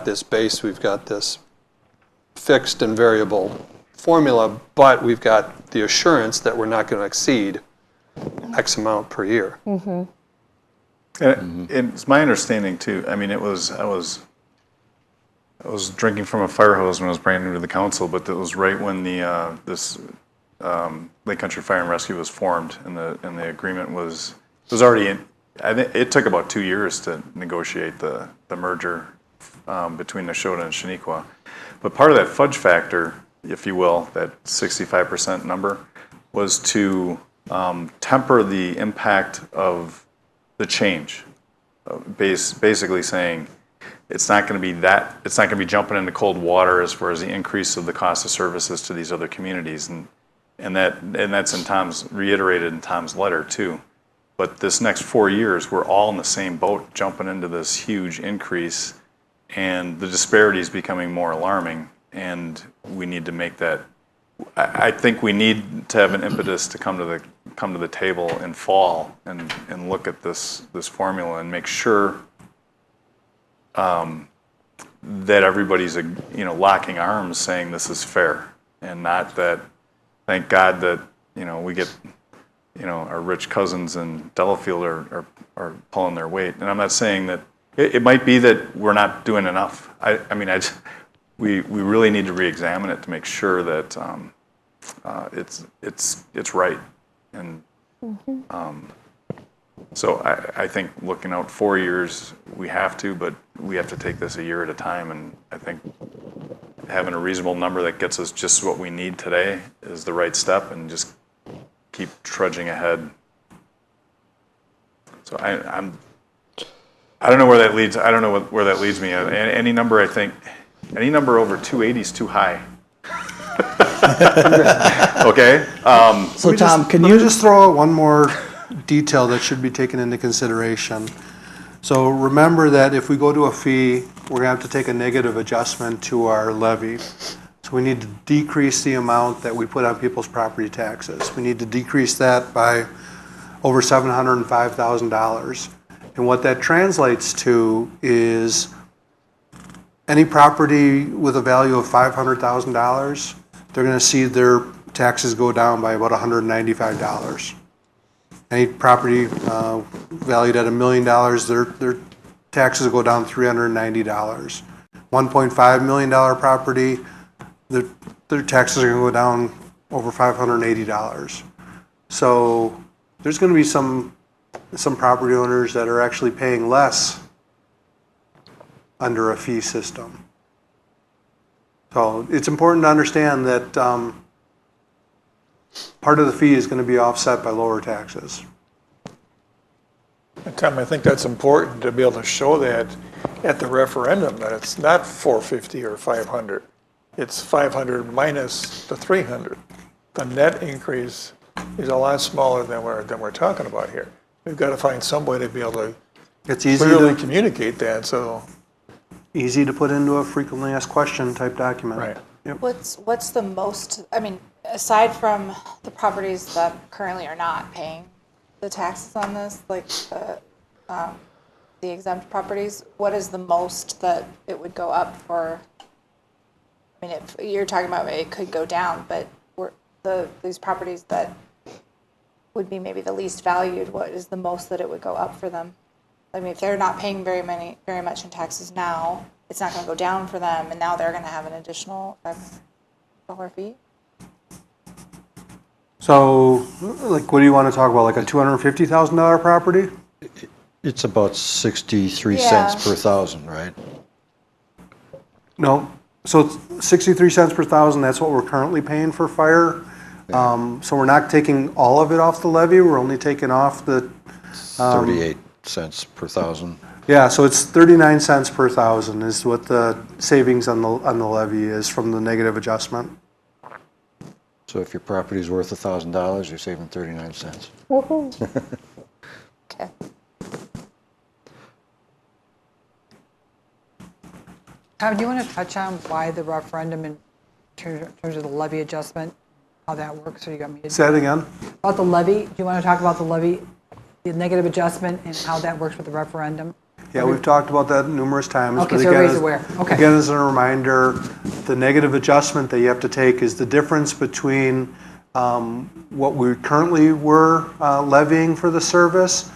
this base, we've got this fixed and variable formula, but we've got the assurance that we're not going to exceed X amount per year. And it's my understanding too. I mean, I was drinking from a fire hose when I was brand new to the council, but it was right when this Lake Country Fire and Rescue was formed, and the agreement was already in. I think it took about 2 years to negotiate the merger between Neshota and Shaniqua. But part of that fudge factor, if you will, that 65% number, was to temper the impact of the change. Basically saying it's not going to be jumping into cold water as far as the increase of the cost of services to these other communities, and that's reiterated in Tom's letter too. But this next 4 years, we're all in the same boat, jumping into this huge increase, and the disparity is becoming more alarming. And we need to make that. I think we need to have an impetus to come to the table in fall and look at this formula and make sure that everybody's locking arms, saying this is fair, and not that. Thank God that we get our rich cousins in Delafield are pulling their weight. And I'm not saying that it might be that we're not doing enough. We really need to re-examine it to make sure that it's right. And so I think looking out 4 years, we have to, but we have to take this a year at a time. And I think having a reasonable number that gets us just what we need today is the right step, and just keep trudging ahead. So I don't know where that leads. I don't know where that leads me. Any number, I think, any number over 280 is too high. Okay. So Tom, can Let you me just throw out one more detail that should be taken into consideration. So remember that if we go to a fee, we're going to have to take a negative adjustment to our levy. So we need to decrease the amount that we put on people's property taxes. We need to decrease that by over $705,000. And what that translates to is any property with a value of $500,000, they're going to see their taxes go down by about $195. Any property valued at $1 million, their taxes will go down $390. $1.5 million property, their taxes are going to go down over $580. So there's going to be some property owners that are actually paying less under a fee system. So it's important to understand that part of the fee is going to be offset by lower taxes. And Tom, I think that's important to be able to show that at the referendum, that it's not 450 or 500. It's 500 minus the 300. The net increase is a lot smaller than we're talking about here. We've got to find some way to be able to It's easy clearly to communicate that, so. easy to put into a frequently asked question type document. Right. Yep. What's the most, I mean, aside from the properties that currently are not paying the taxes on this, like the exempt properties, what is the most that it would go up for? I mean, if you're talking about it could go down, but these properties that would be maybe the least valued, what is the most that it would go up for them? I mean, if they're not paying very much in taxes now, it's not going to go down for them, and now they're going to have an additional $5 fee. So, like, what do you want to talk about? Like a $250,000 property? It's about 63 Yeah. cents per thousand, right? No. So it's 63 cents per thousand, that's what we're currently paying for fire. So we're not taking all of it off the levy, we're only taking off the, 38 cents per thousand. yeah, so it's 39 cents per thousand is what the savings on the levy is from the negative adjustment. So if your property's worth $1,000, you're saving 39 cents. Woohoo. Okay. Tom, do you want to touch on why the referendum in terms of the levy adjustment, how that works? Or you got me to Say that again? about the levy? Do you want to talk about the levy, the negative adjustment, and how that works with the referendum? Yeah, we've talked about that numerous times. Okay, but so again, everybody's aware. Okay. Again, as a reminder, the negative adjustment that you have to take is the difference between what we currently were levying for the service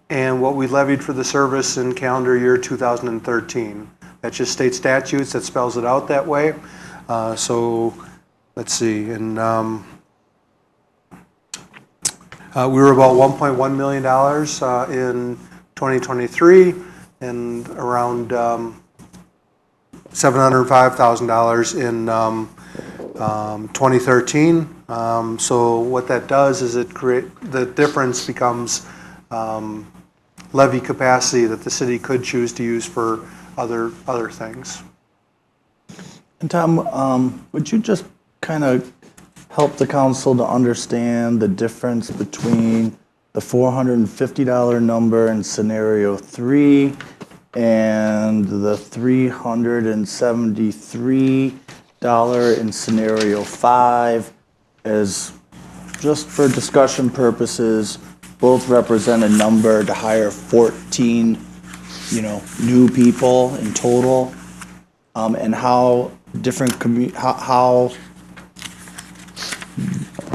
and what we levied for the service in calendar year 2013. That's just state statutes that spells it out that way. So let's see, and we were about $1.1 million in 2023 and around $705,000 in 2013. So what that does is the difference becomes levy capacity that the city could choose to use for other things. And Tom, would you just kind of help the council to understand the difference between the $450 number in scenario 3 and the $373 in scenario 5, as just for discussion purposes, both represent a number to hire 14, new people in total, and how different how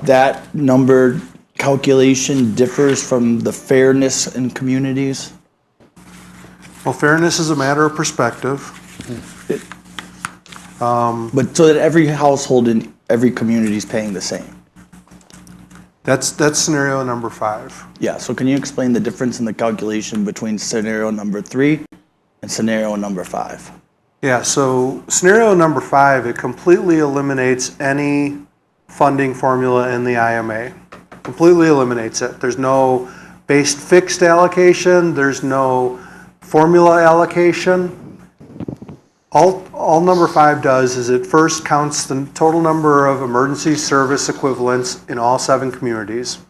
that number calculation differs from the fairness in communities? Well, fairness is a matter of perspective. But so that every household in every community is paying the same? That's scenario number 5. Yeah, so can you explain the difference in the calculation between scenario number 3 and scenario number 5? Yeah, so scenario number 5, it completely eliminates any funding formula in the IMA. Completely eliminates it. There's no based fixed allocation. There's no formula allocation. All number 5 does is it first counts the total number of emergency service equivalents in all 7 communities.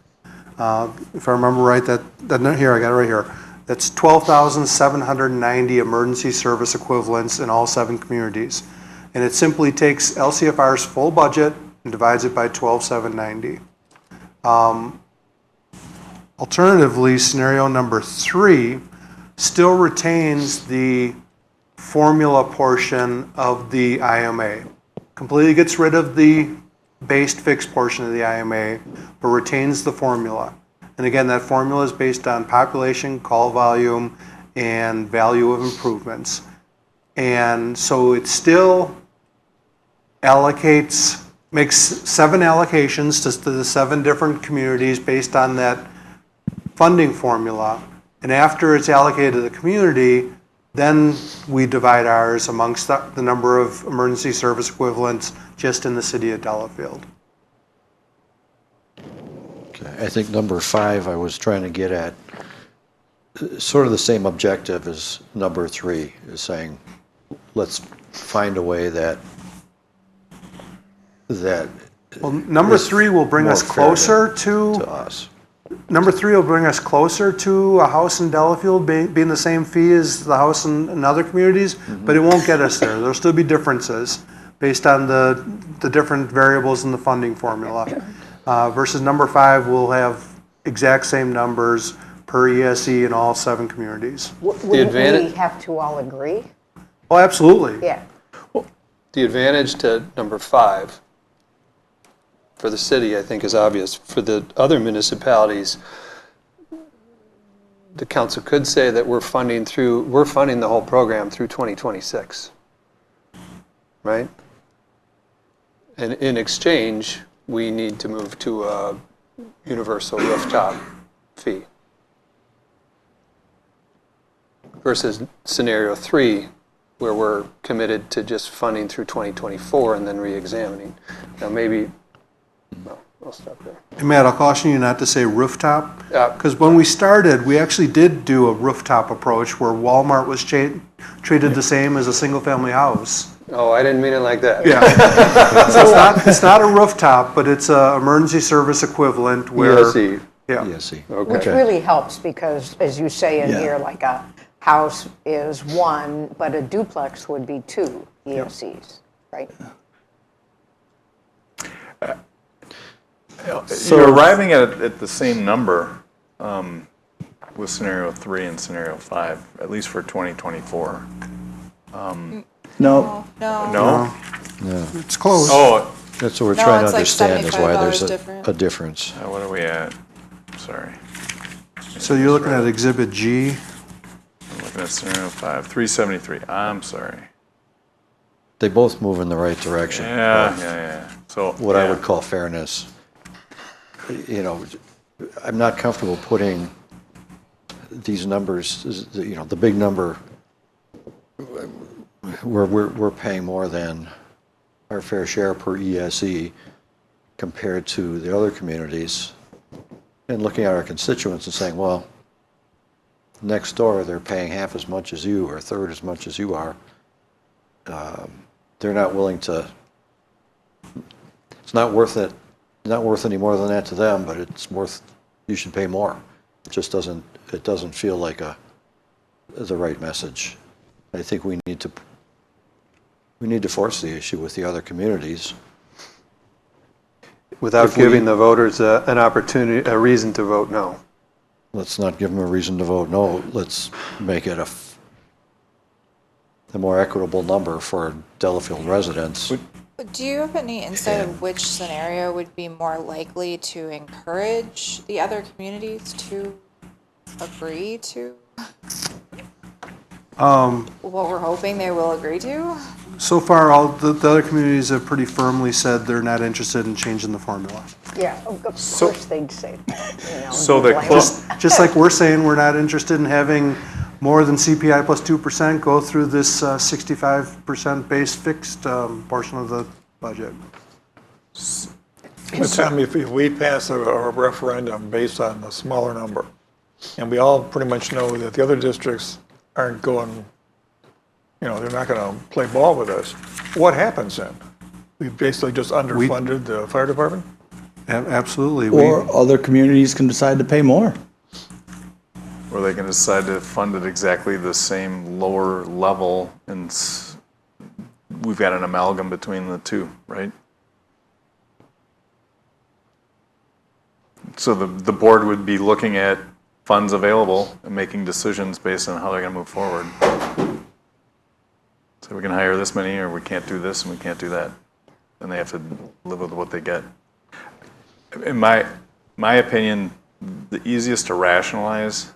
If I remember right, here, I got it right here. That's 12,790 emergency service equivalents in all 7 communities. And it simply takes LCFR's full budget and divides it by 12,790. Alternatively, scenario number 3 still retains the formula portion of the IMA. Completely gets rid of the based fixed portion of the IMA, but retains the formula. And again, that formula is based on population, call volume, and value of improvements. And so it still makes 7 allocations to the 7 different communities based on that funding formula. And after it's allocated to the community, then we divide ours amongst the number of emergency service equivalents just in the city of Delafield. Okay, I think number 5 I was trying to get at sort of the same objective as number 3 is saying, let's find a way that Well, number 3 will bring us closer to us. Number 3 will bring us closer to a house in Delafield being the same fee as the house in other communities, but it won't get us there. There'll still be differences based on the different variables in the funding formula. Versus number 5 will have exact same numbers per ESE in all 7 communities. Wouldn't we have to all agree? Oh, absolutely. Yeah. The advantage to number 5 for the city, I think, is obvious. For the other municipalities, the council could say that we're funding the whole program through 2026, right? And in exchange, we need to move to a universal rooftop fee. Versus scenario 3, where we're committed to just funding through 2024 and then re-examining. Now maybe, well, I'll stop there. And Matt, I'll caution you not to say rooftop, Yeah. because when we started, we actually did do a rooftop approach where Walmart was treated the same as a single-family house. Oh, I didn't mean it like that. Yeah. So it's not a rooftop, but it's a emergency service equivalent where. ESE. Yeah. ESC. Which Okay. really helps because, as you say in Yeah. here, like a house is one, but a duplex would be two ESCs, right? You're arriving at the same number with scenario 3 and scenario 5, at least for 2024. No, No. No? It's close. Oh, That's what we're No, trying to it's like understand is why there's $75 different. a difference. what are we at? Sorry. So you're looking at Exhibit G. I'm looking at scenario 5, 373. I'm sorry. They both move in the right direction. Yeah. So What I yeah. would call fairness. You know, I'm not comfortable putting these numbers, you know, the big number where we're paying more than our fair share per ESE compared to the other communities, and looking at our constituents and saying, well, next door they're paying half as much as you or a third as much as you are. They're not willing to. It's not worth it. Not worth any more than that to them, but it's worth. You should pay more. It just doesn't. It doesn't feel like the right message. I think we need to force the issue with the other communities. Without If we- giving the voters an opportunity, a reason to vote no. Let's not give them a reason to vote no. Let's make it a more equitable number for Delafield residents. Do you have any insight of which scenario would be more likely to encourage the other communities to agree to what we're hoping they will agree to? So far, all the other communities have pretty firmly said they're not interested in changing the formula. Yeah, of course they'd say that, you know. So the blame close, them. Just like we're saying, we're not interested in having more than CPI plus 2% go through this 65% base fixed portion of the budget. But Tom, if we pass a referendum based on the smaller number, and we all pretty much know that the other districts aren't going, you know, they're not going to play ball with us, what happens then? We basically just underfunded the fire department? Absolutely. or other communities can decide to pay more. or they can decide to fund it exactly the same lower level, and we've got an amalgam between the two, right? So the board would be looking at funds available and making decisions based on how they're going to move forward. So we can hire this many, or we can't do this and we can't do that. And they have to live with what they get. In my opinion, the easiest to rationalize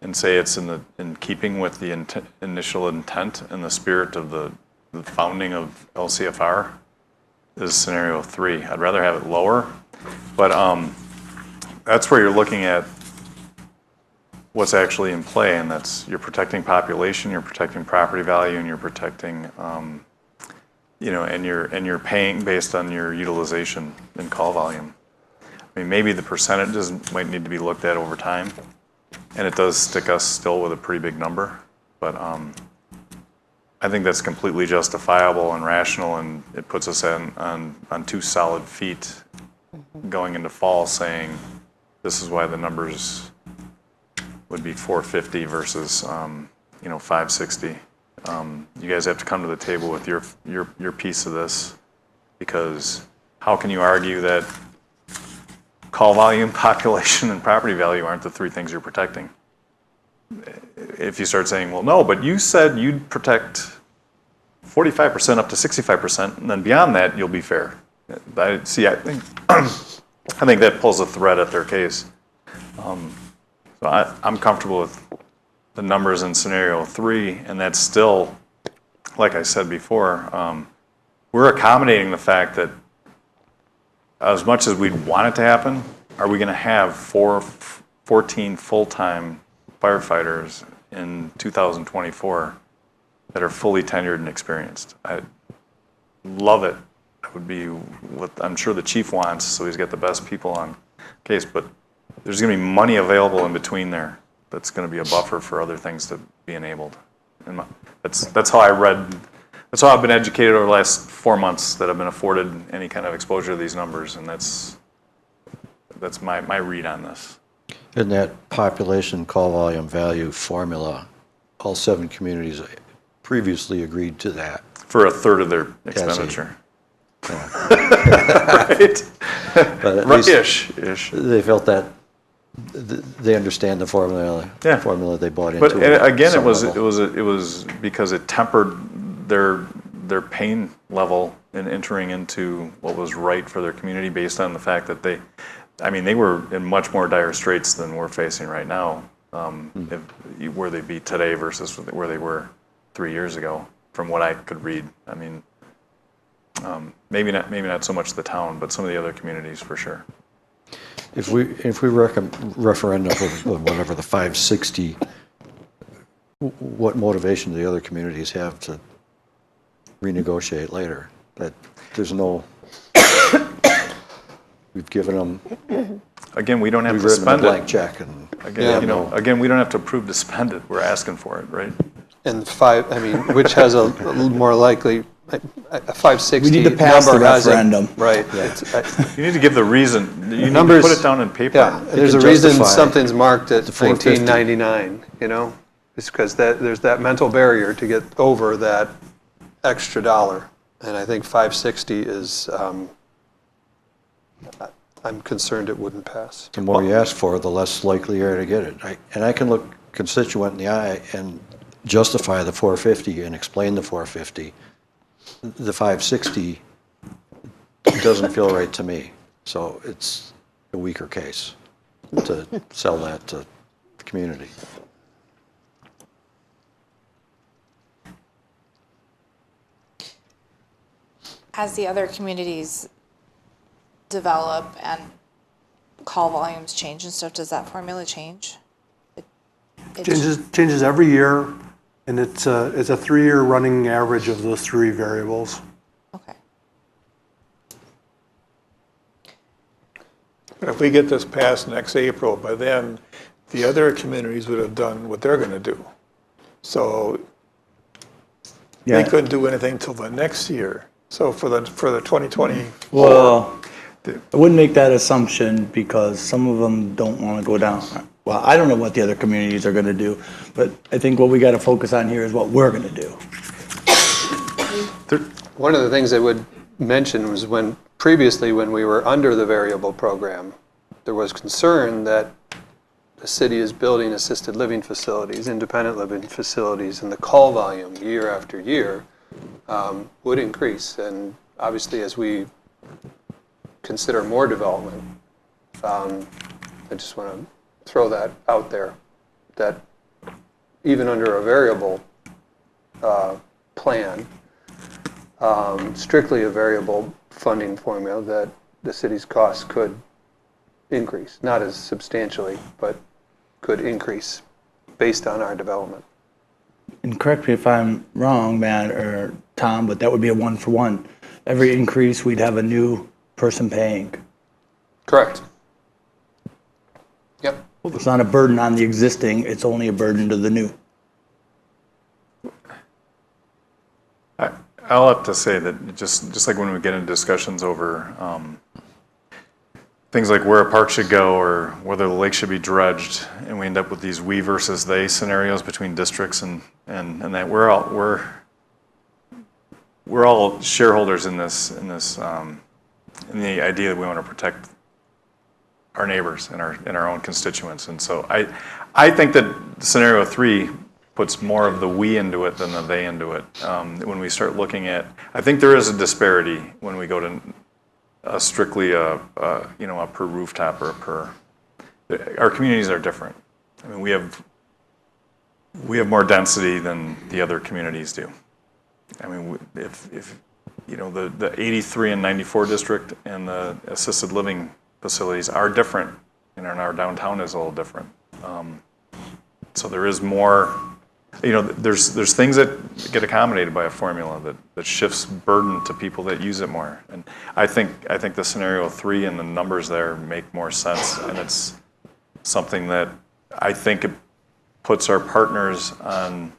and say it's in keeping with the initial intent and the spirit of the founding of LCFR is scenario 3. I'd rather have it lower, but that's where you're looking at what's actually in play, and that's you're protecting population, you're protecting property value, and you're protecting, you know, and you're paying based on your utilization and call volume. I mean, maybe the percentages might need to be looked at over time, and it does stick us still with a pretty big number, but I think that's completely justifiable and rational, and it puts us on 2 solid feet going into fall, saying this is why the numbers would be 450 versus, you know, 560. You guys have to come to the table with your piece of this, because how can you argue that call volume, population, and property value aren't the 3 things you're protecting? If you start saying, well, no, but you said you'd protect 45% up to 65%, and then beyond that, you'll be fair. I think that pulls a thread at their case. So I'm comfortable with the numbers in scenario 3, and that's still, like I said before, we're accommodating the fact that as much as we'd want it to happen, are we going to have 14 full-time firefighters in 2024 that are fully tenured and experienced? I love it. That would be what I'm sure the chief wants, so he's got the best people on case, but there's going to be money available in between there that's going to be a buffer for other things to be enabled. And that's how I read That's how I've been educated over the last 4 months, that I've been afforded any kind of exposure to these numbers, and that's my read on this. In that population call volume value formula, all 7 communities previously agreed to that. For a third of their expenditure. Right? But at least Ish. they felt that they understand the formula. Yeah. Formula they bought into. But again, some it level. was because it tempered their pain level in entering into what was right for their community, based on the fact that they were in much more dire straits than we're facing right now. Where they'd be today versus where they were 3 years ago, from what I could read. I mean, maybe not so much the town, but some of the other communities for sure. If we referendum for whatever the 560, what motivation do the other communities have to renegotiate later? That there's no. We've given them. Again, we don't have we've to written spend a blank it. check, and Again, we don't have to approve to spend it. We're asking for it, right? And which has a little more likely, a 560 We need to pass the number has a- referendum. Right. You need to give the reason. You need Numbers- to put it down in paper. Yeah, there's a can reason justify something's marked at the 450. 1999, It's because there's that mental barrier to get over that extra dollar. And I think 560 is, I'm concerned it wouldn't pass. the more you ask for, the less likely you are to get it. I can look constituent in the eye and justify the 450 and explain the 450. The 560 doesn't feel right to me. So it's a weaker case to sell that to the community. As the other communities develop and call volumes change and stuff, does that formula change? Changes every year, and it's a 3-year running average of those 3 variables. Okay. If we get this passed next April, by then, the other communities would have done what they're going to do. So they couldn't do anything till the next year. So for the 2020. Well, I wouldn't make that assumption because some of them don't want to go down. Well, I don't know what the other communities are going to do, but I think what we got to focus on here is what we're going to do. One of the things I would mention was previously when we were under the variable program, there was concern that the city is building assisted living facilities, independent living facilities, and the call volume year after year would increase. And obviously, as we consider more development, I just want to throw that out there, that even under a variable plan, strictly a variable funding formula, that the city's costs could increase, not as substantially, but could increase based on our development. And correct me if I'm wrong, Matt or Tom, but that would be a 1-for-1. Every increase, we'd have a new person paying. Correct. Yep. It's not a burden on the existing, it's only a burden to the new. I'll have to say that just like when we get into discussions over things like where a park should go or whether the lake should be dredged, and we end up with these we versus they scenarios between districts, and that we're all shareholders in this in the idea that we want to protect our neighbors and our own constituents. And so I think that scenario 3 puts more of the we into it than the they into it. When we start looking at, I think there is a disparity when we go to strictly a per rooftop or a per. Our communities are different. I mean, we have more density than the other communities do. I mean, if the 83 and 94 district and the assisted living facilities are different, and our downtown is a little different. So there is more. There's things that get accommodated by a formula that shifts burden to people that use it more. And I think the scenario 3 and the numbers there make more sense, and it's something that I think it puts our partners on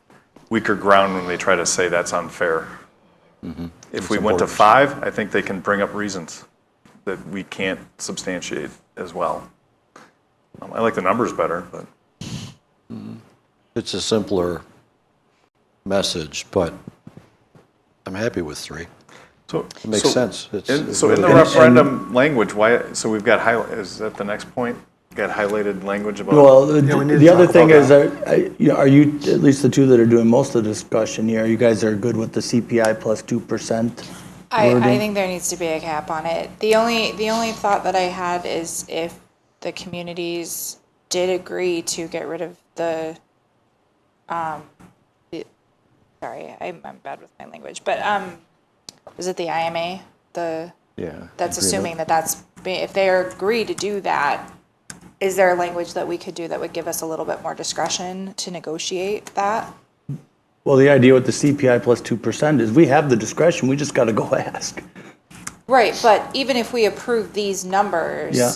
weaker ground when they try to say that's unfair. If we went to 5, I think they can bring up reasons that we can't substantiate as well. I like the numbers better, but. It's a simpler message, but I'm happy with 3. So It makes sense. So in the referendum language, why, so we've got, is that the next point? Got highlighted language about? Well, we need to the other talk thing about is, are you, at least the two that are doing most of the discussion here, you guys are good with the CPI plus 2%? I wording? think there needs to be a cap on it. The only thought that I had is if the communities did agree to get rid of sorry, I'm bad with my language, but is it the IMA? Yeah. That's agreement. assuming that's, if they agree to do that, is there a language that we could do that would give us a little bit more discretion to negotiate that? Well, the idea with the CPI plus 2% is we have the discretion, we just got to go ask. Right, but even if we approve these numbers, Yeah.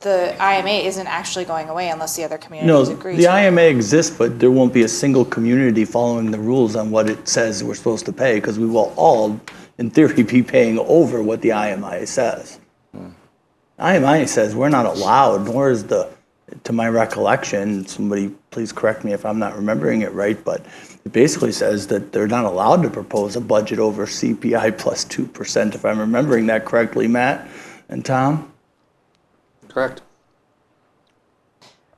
The IMA isn't actually going away unless the other No, communities agree the to it. IMA exists, but there won't be a single community following the rules on what it says we're supposed to pay, because we will all, in theory, be paying over what the IMA says. IMA says we're not allowed, nor is to my recollection, somebody please correct me if I'm not remembering it right, but it basically says that they're not allowed to propose a budget over CPI plus 2%, if I'm remembering that correctly, Matt and Tom? Correct.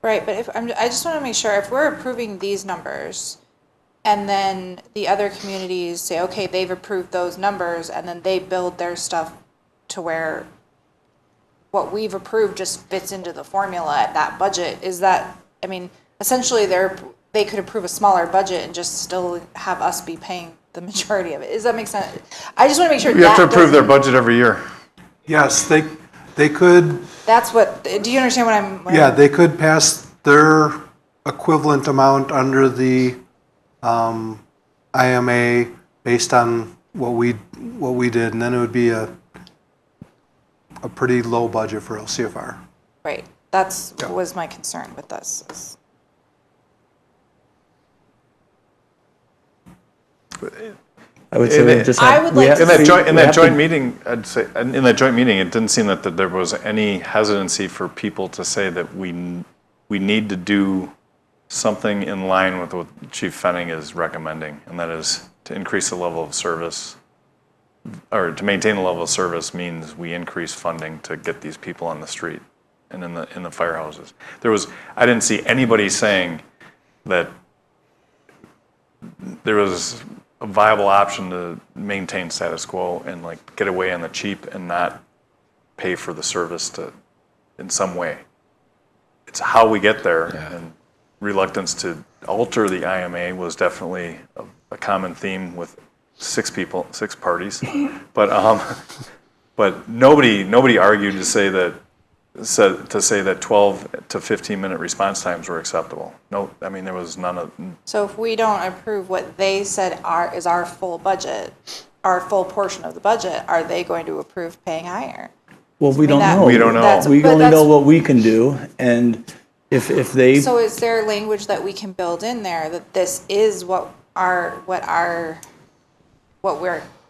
Right, but I just want to make sure, if we're approving these numbers, and then the other communities say, okay, they've approved those numbers, and then they build their stuff to where what we've approved just fits into the formula at that budget, is that, I mean, essentially they could approve a smaller budget and just still have us be paying the majority of it. Does that make sense? I just want to make sure We have to that approve their doesn't- budget every year. Yes, they could, That's what, do you understand what I'm? yeah, they could pass their equivalent amount under the IMA based on what we did, and then it would be a pretty low budget for LCFR. Right, that's, Yeah. was my concern with this. I would say we just I have. would we like have- to In that we have joint to- meeting, I'd say, in that joint meeting, it didn't seem that there was any hesitancy for people to say that we need to do something in line with what Chief Fenning is recommending, and that is to increase the level of service, or to maintain the level of service means we increase funding to get these people on the street and in the firehouses. I didn't see anybody saying that there was a viable option to maintain status quo and like get away on the cheap and not pay for the service in some way. It's how we get there, and reluctance to alter the IMA was definitely a common theme with 6 parties, but nobody argued to say that 12 to 15-minute response times were acceptable. No, I mean there was none of. So if we don't approve what they said is our full budget, our full portion of the budget, are they going to approve paying higher? Well, we don't that- know. We don't know. that's- We but only know that's- what we can do, and if they, So is there language that we can build in there that this is what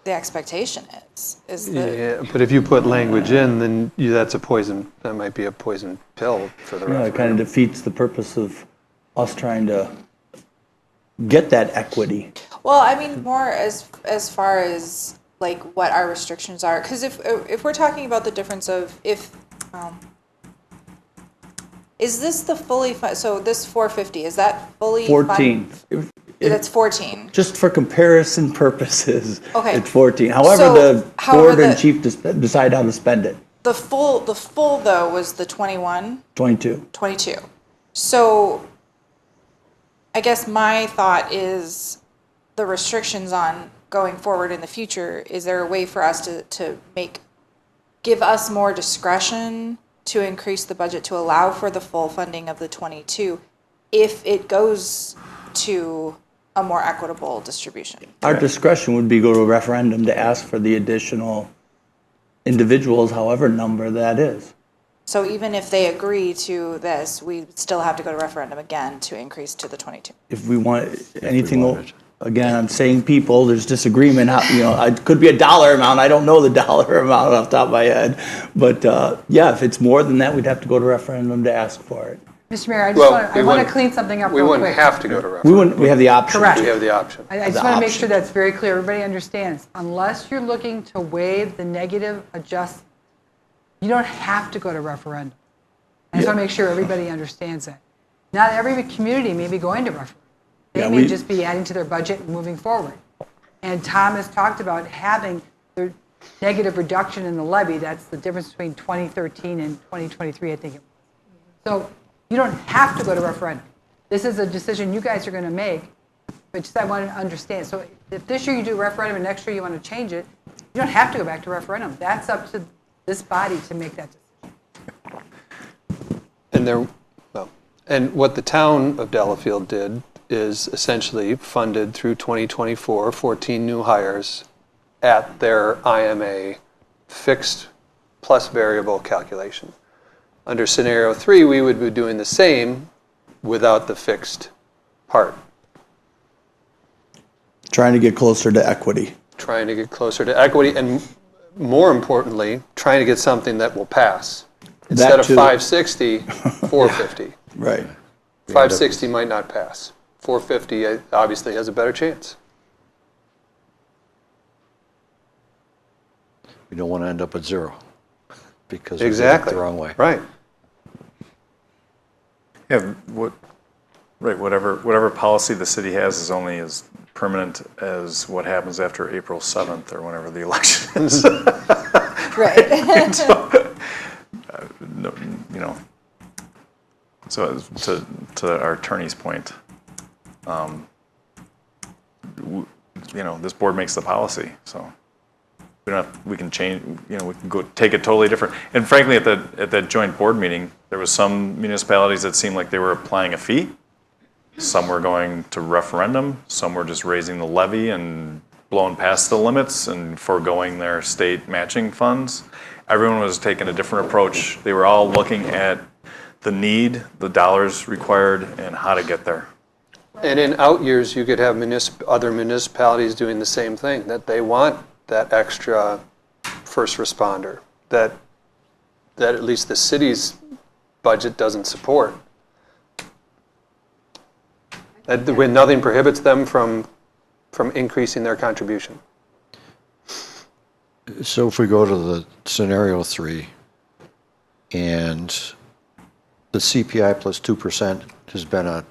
the expectation is? Is the, Yeah, but if you put language in, then that might be a poison pill for the you know, it kind referendum. of defeats the purpose of us trying to get that equity. well, I mean, more as far as like what our restrictions are, because if we're talking about the difference of is this the fully so this 450, is that fully 14. That's 14. Just for comparison purposes, Okay. it's 14. However, So, the however, board and the- chief decide how to spend it, The full though was the 21, 22. 22. So I guess my thought is the restrictions on going forward in the future, is there a way for us to give us more discretion to increase the budget to allow for the full funding of the 22 if it goes to a more equitable distribution? Our discretion would be go to a referendum to ask for the additional individuals, however number that is. So even if they agree to this, we still have to go to referendum again to increase to the 22. If we want anything wanted. Again, I'm saying people, there's disagreement, it could be a dollar amount, I don't know the dollar amount off the top of my head. But, yeah, if it's more than that, we'd have to go to referendum to ask for it. Mr. Mayor, I Well, just want to clean something up We real wouldn't quick. have to go to referendum. We have the option. Correct. We have the option. I just the want to make option. sure that's very clear, everybody understands. Unless you're looking to waive the negative adjustment, you don't have to go to referendum. I just want to make sure everybody understands that. Not every community may be going to referendum. They Yeah, may just be adding to their budget and moving forward. And Tom has talked about having the negative reduction in the levy. That's the difference between 2013 and 2023, I think it was. So you don't have to go to referendum. This is a decision you guys are going to make, but just I want to understand. So if this year you do referendum and next year you want to change it, you don't have to go back to referendum. That's up to this body to make that decision. And what the town of Delafield did is essentially funded through 2024, 14 new hires at their IMA fixed plus variable calculation. Under scenario 3, we would be doing the same without the fixed part. Trying to get closer to equity. Trying to get closer to equity and, more importantly, trying to get something that will pass. Instead of too. 560, 450. Right. 560 might not pass. 450 obviously has a better chance. We don't want to end up at zero because we did it Exactly. the wrong way. Right. Yeah, whatever policy the city has is only as permanent as what happens after April 7th or whenever the election is. Right. No, so to our attorney's point, this board makes the policy, so we can change, we can go take it totally different. And frankly, at that joint board meeting, there was some municipalities that seemed like they were applying a fee. Some were going to referendum, some were just raising the levy and blowing past the limits and foregoing their state matching funds. Everyone was taking a different approach. They were all looking at the need, the dollars required, and how to get there. And in out years, you could have other municipalities doing the same thing, that they want that extra first responder, that at least the city's budget doesn't support. When nothing prohibits them from increasing their contribution. So if we go to the scenario 3, and the CPI plus 2% has been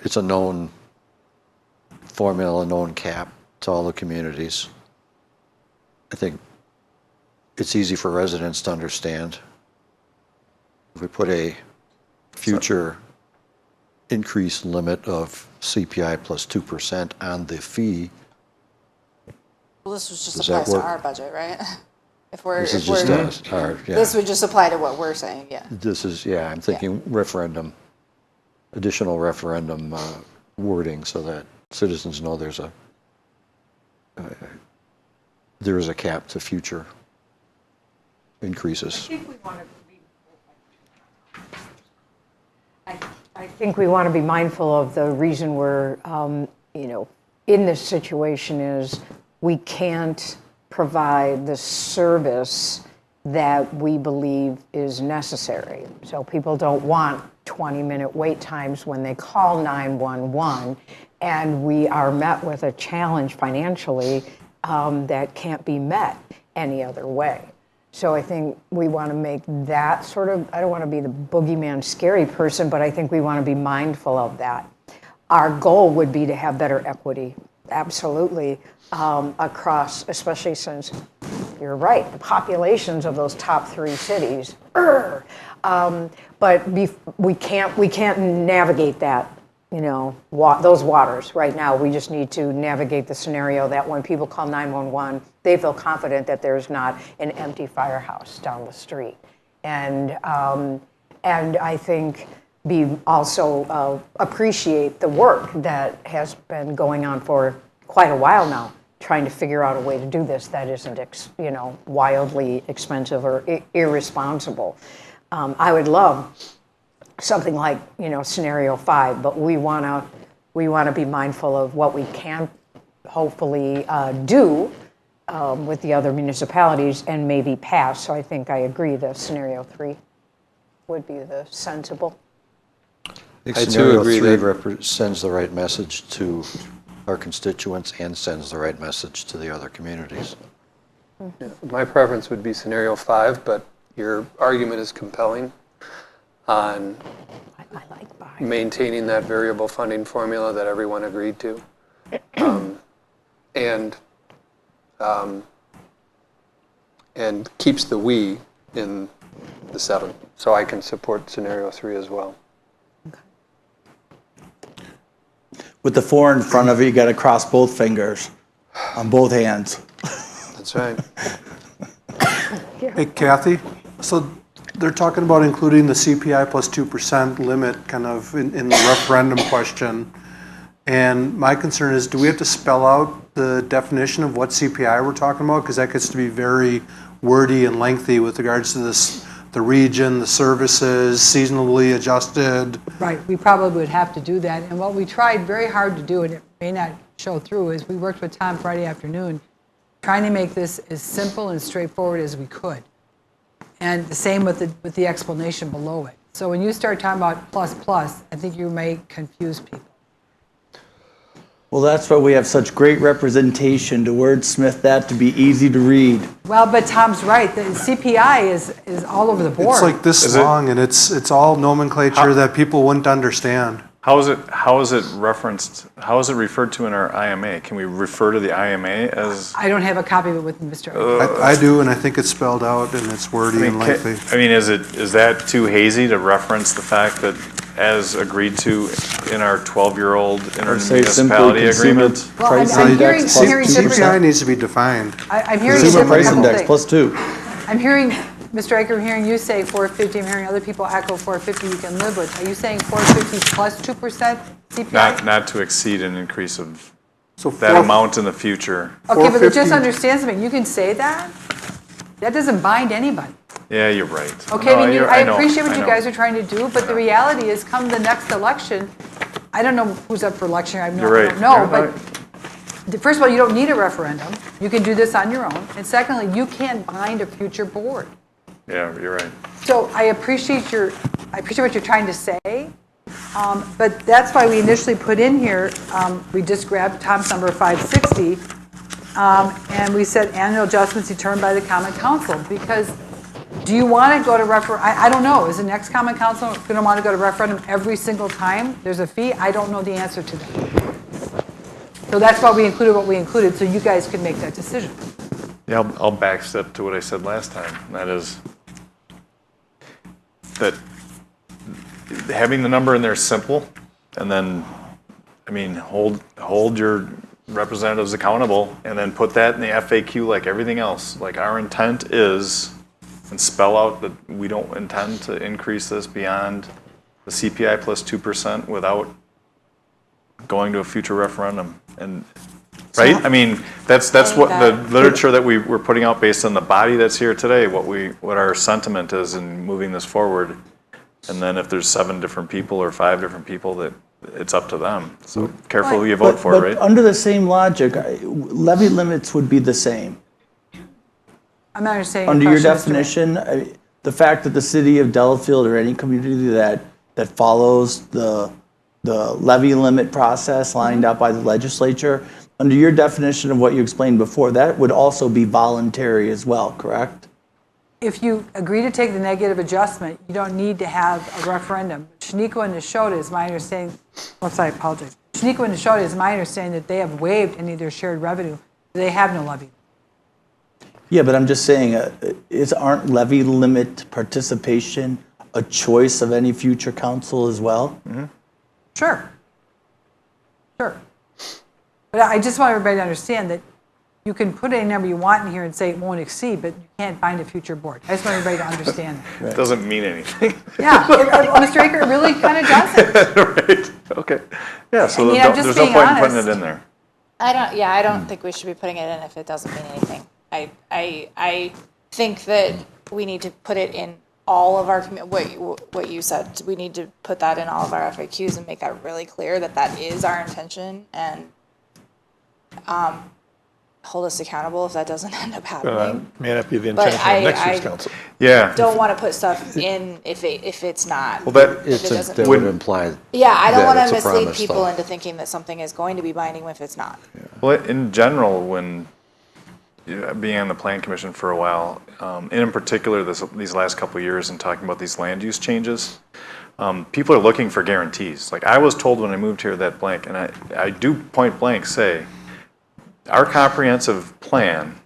it's a known formula, a known cap to all the communities. I think it's easy for residents to understand. If we put a future increase limit of CPI plus 2% on the fee. Well, this was just Does that applies to work? our budget, right? This is just our, yeah. This would just apply to what we're saying, yeah. This is, yeah, I'm thinking referendum, additional referendum wording so that citizens know there is a cap to future increases. I think we want to be mindful of the reason we're, in this situation is we can't provide the service that we believe is necessary. So people don't want 20-minute wait times when they call 911, and we are met with a challenge financially that can't be met any other way. So I think we want to make that sort of, I don't want to be the boogeyman scary person, but I think we want to be mindful of that. Our goal would be to have better equity, absolutely, across, especially since, you're right, the populations of those top 3 cities, but we can't navigate that, those waters right now. We just need to navigate the scenario that when people call 911, they feel confident that there's not an empty firehouse down the street. And I think also appreciate the work that has been going on for quite a while now, trying to figure out a way to do this that isn't, wildly expensive or irresponsible. I would love something like, scenario 5, but we want to we want to be mindful of what we can hopefully do with the other municipalities and maybe pass. So I think I agree that scenario 3 would be the sensible. I think I too scenario agree 3 that- sends the right message to our constituents and sends the right message to the other communities. My preference would be scenario 5, but your argument is compelling on I like 5. maintaining that variable funding formula that everyone agreed to. And keeps the we in the 7. So I can support scenario 3 as well. With the 4 in front of it, you got to cross both fingers on both hands. That's right. Hey Kathy, so they're talking about including the CPI plus 2% limit kind of in the referendum question. And my concern is, do we have to spell out the definition of what CPI we're talking about? Because that gets to be very wordy and lengthy with regards to this, the region, the services, seasonally adjusted. Right, we probably would have to do that. And what we tried very hard to do, and it may not show through, is we worked with Tom Friday afternoon, trying to make this as simple and straightforward as we could. And the same with the explanation below it. So when you start talking about plus plus, I think you may confuse people. Well, that's why we have such great representation to wordsmith that to be easy to read. Well, but Tom's right, the CPI is all over the board. It's like this long and it's all nomenclature that people wouldn't understand. How is it referenced, how is it referred to in our IMA? Can we refer to the IMA as? I don't have a copy of it with Mr. Eichelberg. I do, and I think it's spelled out and it's wordy and lengthy. Is that too hazy to reference the fact that as agreed to in our 12-year-old intermunicipality agreement? Well, I'm hearing different. CPI needs to be defined. I'm hearing a Consumer different price couple index things. plus 2. I'm hearing, Mr. Eicher, I'm hearing you say 450, I'm hearing other people echo 450 you can live with. Are you saying 450 plus 2% CPI? Not to exceed an increase of So that amount in the future. Okay, but 450 just understand something, you can say that, that doesn't bind anybody. Yeah, you're right. Okay, No, I mean, you're- I know, appreciate what I you know. guys are trying to do, but the reality is come the next election, I don't know who's up for election, I You're right. don't know, You're but right. first of all, you don't need a referendum. You can do this on your own. And secondly, you can't bind a future board. Yeah, you're right. So I appreciate what you're trying to say, but that's why we initially put in here, we just grabbed Tom's number 560, and we said annual adjustments determined by the common council, because do you want to go to I don't know, is the next common council going to want to go to referendum every single time there's a fee? I don't know the answer to that. So that's why we included what we included, so you guys could make that decision. Yeah, I'll backstep to what I said last time. That is that having the number in there is simple, and then, I mean, hold your representatives accountable, and then put that in the FAQ like everything else. Like our intent is, and spell out that we don't intend to increase this beyond the CPI plus 2% without going to a future referendum. And right? I mean, that's what the literature that we're putting out based on the body that's here today, what our sentiment is in moving this forward. And then if there's 7 different people or 5 different people, that it's up to them. So careful who you vote for, But right? under the same logic, levy limits would be the same. I'm not understanding Under your your question, Mr. definition, the fact that the city of Delafield or any community that follows the levy limit process lined out by the legislature, under your definition of what you explained before, that would also be voluntary as well, correct? If you agree to take the negative adjustment, you don't need to have a referendum. Shaniqua and Neshota is my understanding, I apologize. Shaniqua and Neshota is my understanding that they have waived any of their shared revenue. They have no levy. Yeah, but I'm just saying, aren't levy limit participation a choice of any future council as well? Mm-hmm. Sure. But I just want everybody to understand that you can put any number you want in here and say it won't exceed, but you can't bind a future board. I just want everybody to understand that. It doesn't mean anything. Yeah, Mr. Aker, it really kind of doesn't. Right, okay. Yeah, so I mean, I'm just there's no being point in putting honest. it in there. I don't think we should be putting it in if it doesn't mean anything. I think that we need to put it in all of our, what you said, we need to put that in all of our FAQs and make that really clear that that is our intention, and hold us accountable if that doesn't end up happening. May not be the But intention of next I year's council. Yeah. don't want to put stuff in if it's not. Well, that, if it doesn't. That would imply. Yeah, I don't that want it's to a mislead promise, people though. into thinking that something is going to be binding if it's not. well, in general, when being on the plan commission for a while, and in particular these last couple of years and talking about these land use changes, people are looking for guarantees. Like I was told when I moved here that blank, and I do point blank say, our comprehensive plan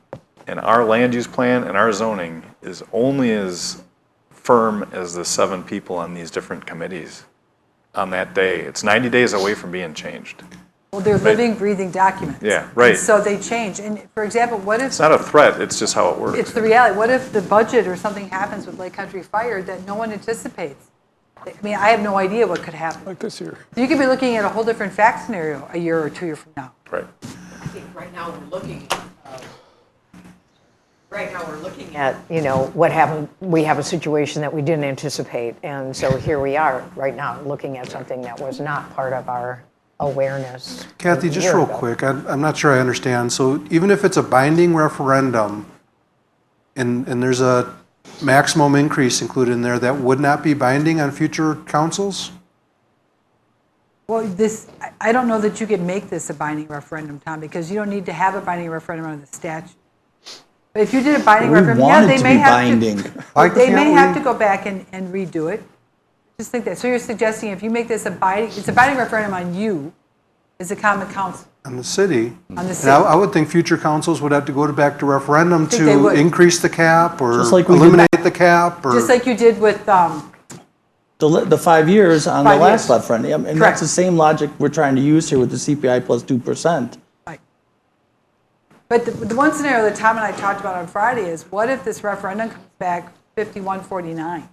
and our land use plan and our zoning is only as firm as the 7 people on these different committees on that day. It's 90 days away from being changed. Well, they're living, breathing documents. Yeah, right. And so they change. And for example, what if, It's not a threat, it's just how it works. it's the reality, what if the budget or something happens with Lake Country Fire that no one anticipates? I mean, I have no idea what could happen. Like this year. You could be looking at a whole different fact scenario a year or 2 years from now. Right. Right now, we're looking at, what happened. We have a situation that we didn't anticipate. And so here we are right now looking at something that was not part of our awareness. Kathy, a just year real ago. quick, I'm not sure I understand. So even if it's a binding referendum and there's a maximum increase included in there, that would not be binding on future councils? Well, I don't know that you could make this a binding referendum, Tom, because you don't need to have a binding referendum under the statute. But if you did a binding We referendum, want it they to may be have binding. Why to. They may can't have we- to go back and redo it. Just think that. So you're suggesting if you make this it's a binding referendum on you as a common council, On the city? on the And city. I would think future councils would have to go back to referendum think they to would. increase the cap or Just like we did eliminate the cap or. Just like you did with, The 5 years on the 5 last years. referendum, and Correct. that's the same logic we're trying to use here with the CPI plus 2%. right. But the one scenario that Tom and I talked about on Friday is, what if this referendum comes back 51-49?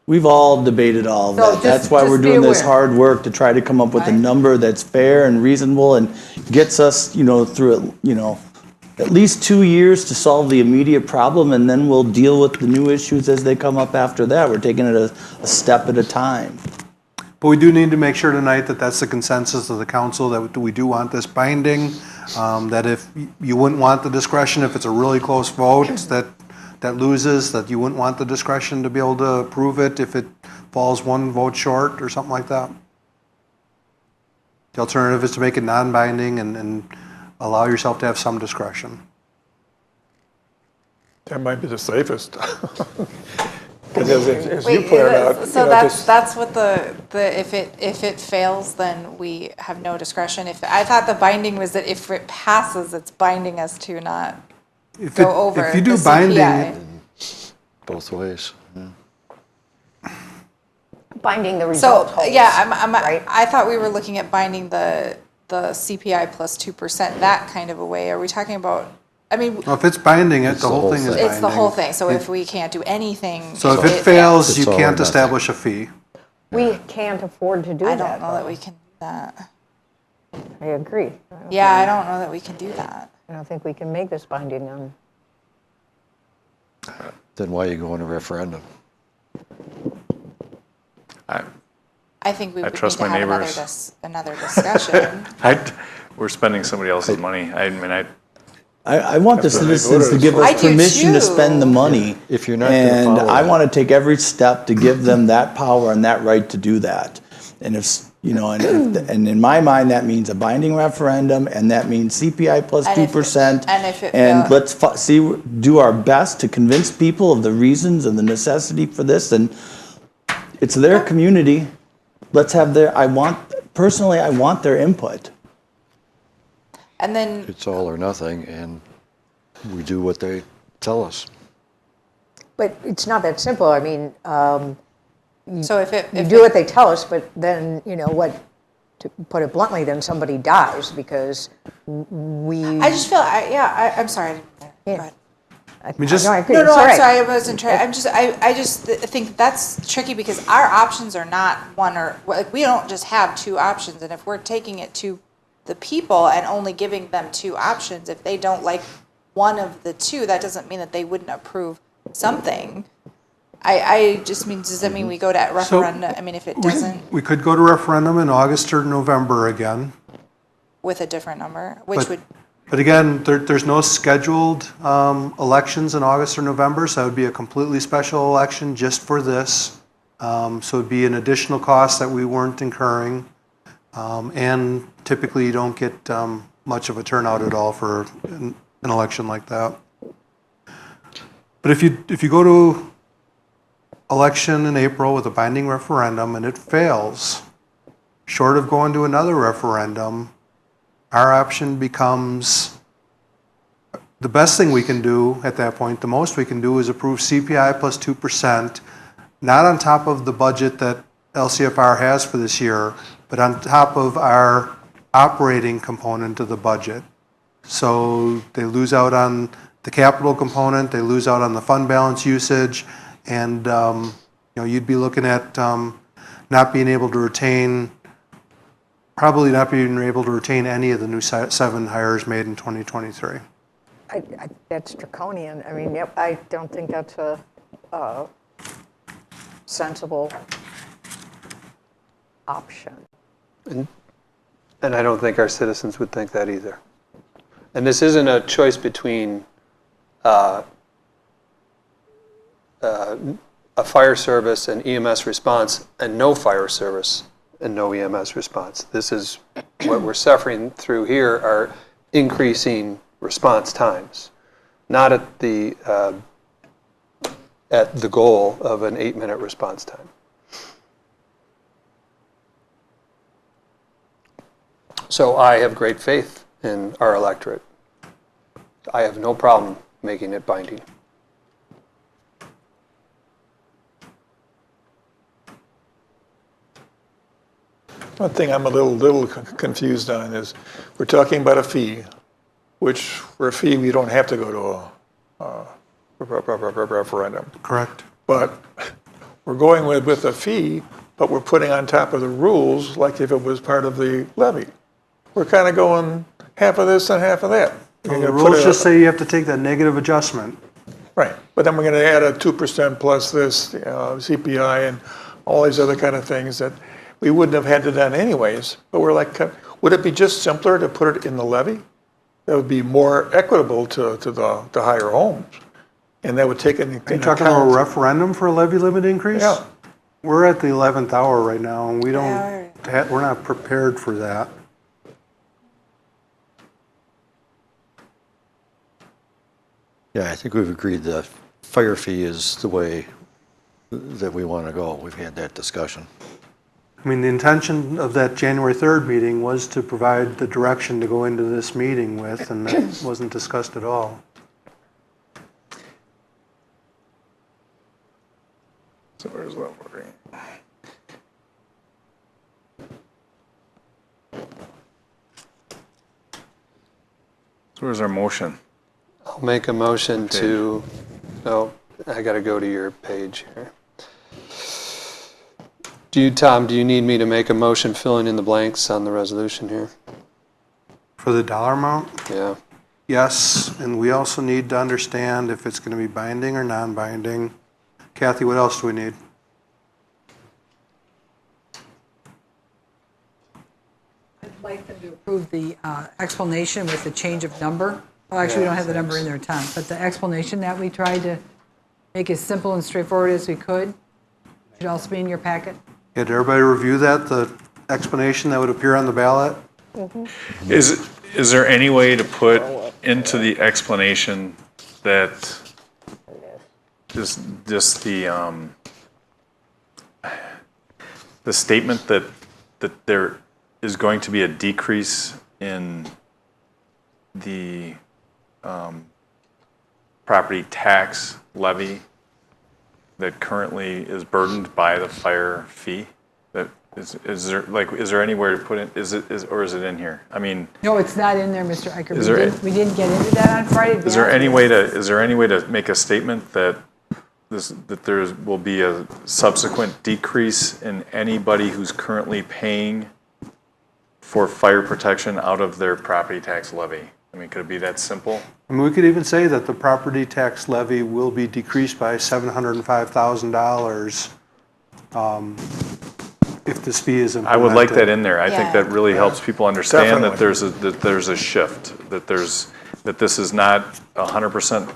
We've all debated all of So that. That's why we're just be doing this aware. hard work to try to come up with a Right. number that's fair and reasonable and gets us, through, at least 2 years to solve the immediate problem, and then we'll deal with the new issues as they come up after that. We're taking it a step at a time. But we do need to make sure tonight that that's the consensus of the council, that we do want this binding, that if you wouldn't want the discretion, if it's a really close vote that loses, that you wouldn't want the discretion to be able to approve it if it falls one vote short or something like that. The alternative is to make it non-binding and allow yourself to have some discretion. That might be the safest. Because as you Wait, pointed out, so that's what if it fails, then we have no discretion. If I thought the binding was that if it passes, it's binding us to not go over If you do the binding, CPI. Both ways. Binding the result So holds, yeah, right? I thought we were looking at binding the CPI plus 2%, that kind of a way. Are we talking about? I mean, well, if it's binding, It's the the whole whole thing is thing. binding. it's the whole thing. So if we can't do anything, So if it fails, It's you all or can't nothing. establish a fee. We can't afford to do I that. don't know that we can do that. I agree. Yeah, I don't know that we can do that. I don't think we can make this binding on. Then why are you going to referendum? I think we would need trust to my have neighbors. another discussion. We're spending somebody else's money. I want the citizens to give I us do permission to too. spend the money. If you're not gonna And follow I that. want to take every step to give them that power and that right to do that. And and in my mind, that means a binding referendum, and that means CPI plus And if- 2%. and if it And fail- let's do our best to convince people of the reasons and the necessity for this. And it's their community. Let's have personally, I want their input. And then, It's all or nothing, and we do what they tell us. But it's not that simple. I mean, so if you do what they tell us, but then, to put it bluntly, then somebody dies because we. I just feel, I'm sorry. Go ahead. mean, just- No, I agree. No, It's no, all I'm right. sorry. I wasn't trying. I just think that's tricky because our options are not one or like we don't just have two options, and if we're taking it to the people and only giving them two options, if they don't like one of the two, that doesn't mean that they wouldn't approve something. I just mean, does that mean we go to referendum? I mean, if it doesn't, We could go to referendum in August or November again. with a different number, which But- would, But again, there's no scheduled elections in August or November, so it would be a completely special election just for this. So it'd be an additional cost that we weren't incurring. And typically you don't get much of a turnout at all for an election like that. But if you go to election in April with a binding referendum and it fails, short of going to another referendum, our option becomes, the best thing we can do at that point, the most we can do is approve CPI plus 2%, not on top of the budget that LCFR has for this year, but on top of our operating component of the budget. So they lose out on the capital component, they lose out on the fund balance usage, and you'd be looking at not being able to retain, probably not being able to retain any of the new 7 hires made in 2023. That's draconian. I mean, yep, I don't think that's a sensible option. And I don't think our citizens would think that either. And this isn't a choice between a fire service and EMS response and no fire service and no EMS response. This is what we're suffering through here are increasing response times, not at the goal of an 8-minute response time. So I have great faith in our electorate. I have no problem making it binding. One thing I'm a little confused on is we're talking about a fee, which for a fee we don't have to go to a referendum. Correct. But we're going with a fee, but we're putting on top of the rules like if it was part of the levy. We're kind of going half of this and half of that. Well, the rules just say you have to take that negative adjustment. Right, but then we're going to add a 2% plus this CPI and all these other kind of things that we wouldn't have had to done anyways. But we're like, would it be just simpler to put it in the levy? That would be more equitable to the higher homes, and that would take into account. Are you talking about a referendum for a levy limit increase? Yeah. We're at the 11th hour right now, and Yeah. we're not prepared for that. Yeah, I think we've agreed the fire fee is the way that we want to go. We've had that discussion. I mean, the intention of that January 3rd meeting was to provide the direction to go into this meeting with, and that wasn't discussed at all. So where's level green? So where's our motion? I'll make a motion to, I got to go to your page here. Tom, do you need me to make a motion filling in the blanks on the resolution here? For the dollar amount? Yeah. Yes, and we also need to understand if it's going to be binding or non-binding. Kathy, what else do we need? I'd like them to approve the explanation with the change of number. Well, actually, we don't have the number in there, Tom, but the explanation that we tried to make as simple and straightforward as we could should also be in your packet. Yeah, did everybody review that, the explanation that would appear on the ballot? Is there any way to put into the explanation that just the statement that there is going to be a decrease in the property tax levy that currently is burdened by the fire fee? That is there anywhere to put it? Or is it in here? I mean, No, it's not in there, Mr. Eicher. Is there- We didn't get into that on Friday. is there any way to make a statement that there will be a subsequent decrease in anybody who's currently paying for fire protection out of their property tax levy? I mean, could it be that simple? I mean, we could even say that the property tax levy will be decreased by $705,000 if this fee is I implemented. would like that in there. I think Yeah. that really helps people understand that Definitely. there's a shift, that this is not 100%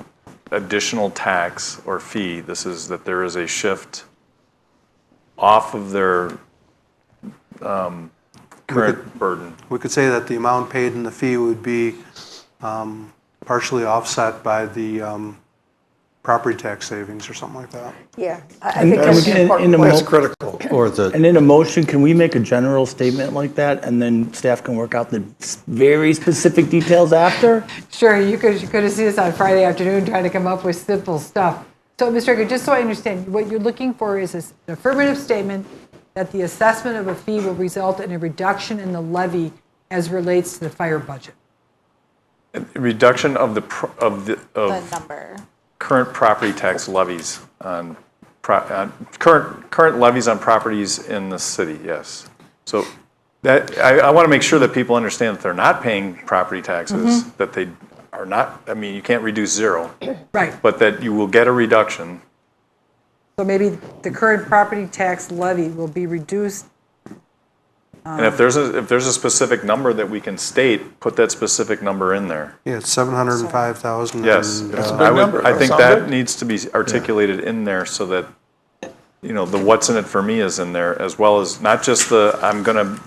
additional tax or fee. This is that there is a shift off of their current burden. We could say that the amount paid in the fee would be partially offset by the property tax savings or something like that. Yeah, I think that's an in important the point. That's critical. Or the, And in a motion, can we make a general statement like that, and then staff can work out the very specific details after? Sure, you could have seen us on Friday afternoon trying to come up with simple stuff. So, Mr. Egger, just so I understand, what you're looking for is an affirmative statement that the assessment of a fee will result in a reduction in the levy as relates to the fire budget. Reduction of the The number. current property tax levies on current levies on properties in the city. Yes. So that I want to make sure that people understand that they're not paying property taxes. That they are not. I mean, you can't reduce zero, Right. but that you will get a reduction. So maybe the current property tax levy will be reduced. And if there's a specific number that we can state, put that specific number in there. Yeah, it's 705,000. Yes, and, That's a big I would. number. I think Sound that good? needs to be articulated in there so that, you know, the what's in it for me is in there, as well as not just the I'm going to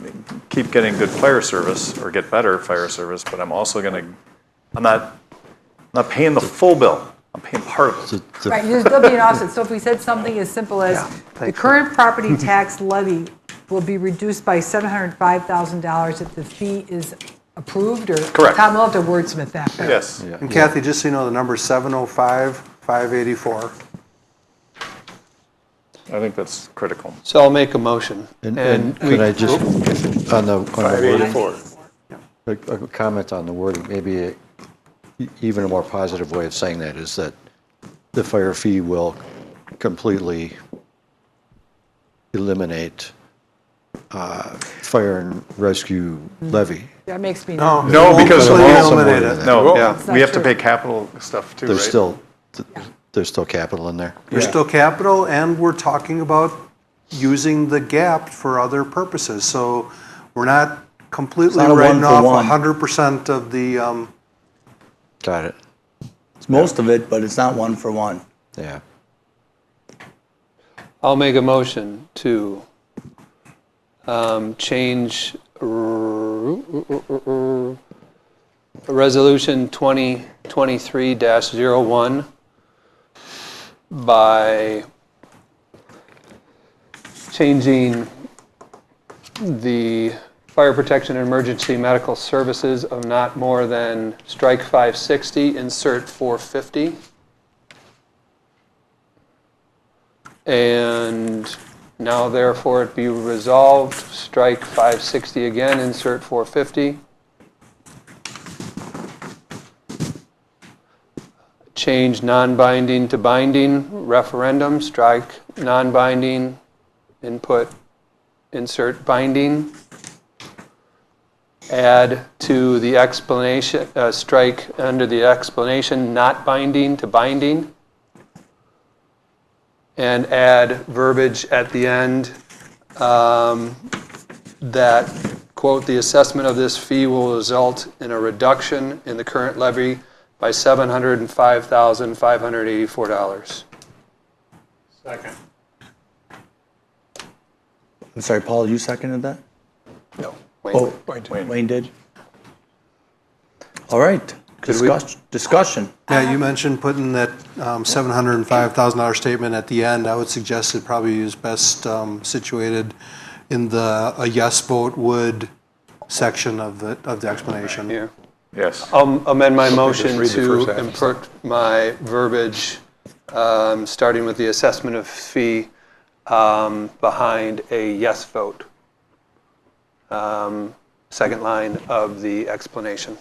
keep getting good fire service or get better fire service, but I'm also going to I'm not paying the full bill. I'm paying part of it. Right, there's still be an offset. So if we said something as simple as the current property tax levy will be reduced by $705,000 if the fee is approved, or Correct. Tom will have to wordsmith that. Yes. And Kathy, just so you know, the number is 705,584. I think that's critical. So I'll make a motion. and we- could I just, on the wording, 584. a comment on the wording, maybe even a more positive way of saying that is that the fire fee will completely eliminate fire and rescue levy. That makes me No, nervous. No, because Completely we're also eliminate more it. than no, Yeah. we have That's to true. pay capital stuff too, There's right? still capital in there. There's still capital, and we're talking about using the gap for other purposes. So we're not completely not a writing off one-for-one. 100% of the, Got it, It's most of it, but it's not one for one. yeah. I'll make a motion to change Resolution 2023-01 by changing the fire protection and emergency medical services of not more than strike 560, insert 450. And now therefore it be resolved, strike 560 again, insert 450. Change non-binding to binding, referendum, strike non-binding, input, insert binding. Add to the explanation, strike under the explanation, not binding to binding. And add verbiage at the end that, quote, "The assessment of this fee will result in a reduction in the current levy by $705,584. Second. I'm sorry, Paul, you seconded that? No. Oh, Wayne did? All right, discussion. yeah, you mentioned putting that $705,000 statement at the end. I would suggest it probably is best situated in the a yes vote would section of the explanation. Here. Yes. I'll amend my motion read the to first half. import my verbiage, starting with the assessment of fee, behind a yes vote. Second line of the explanation.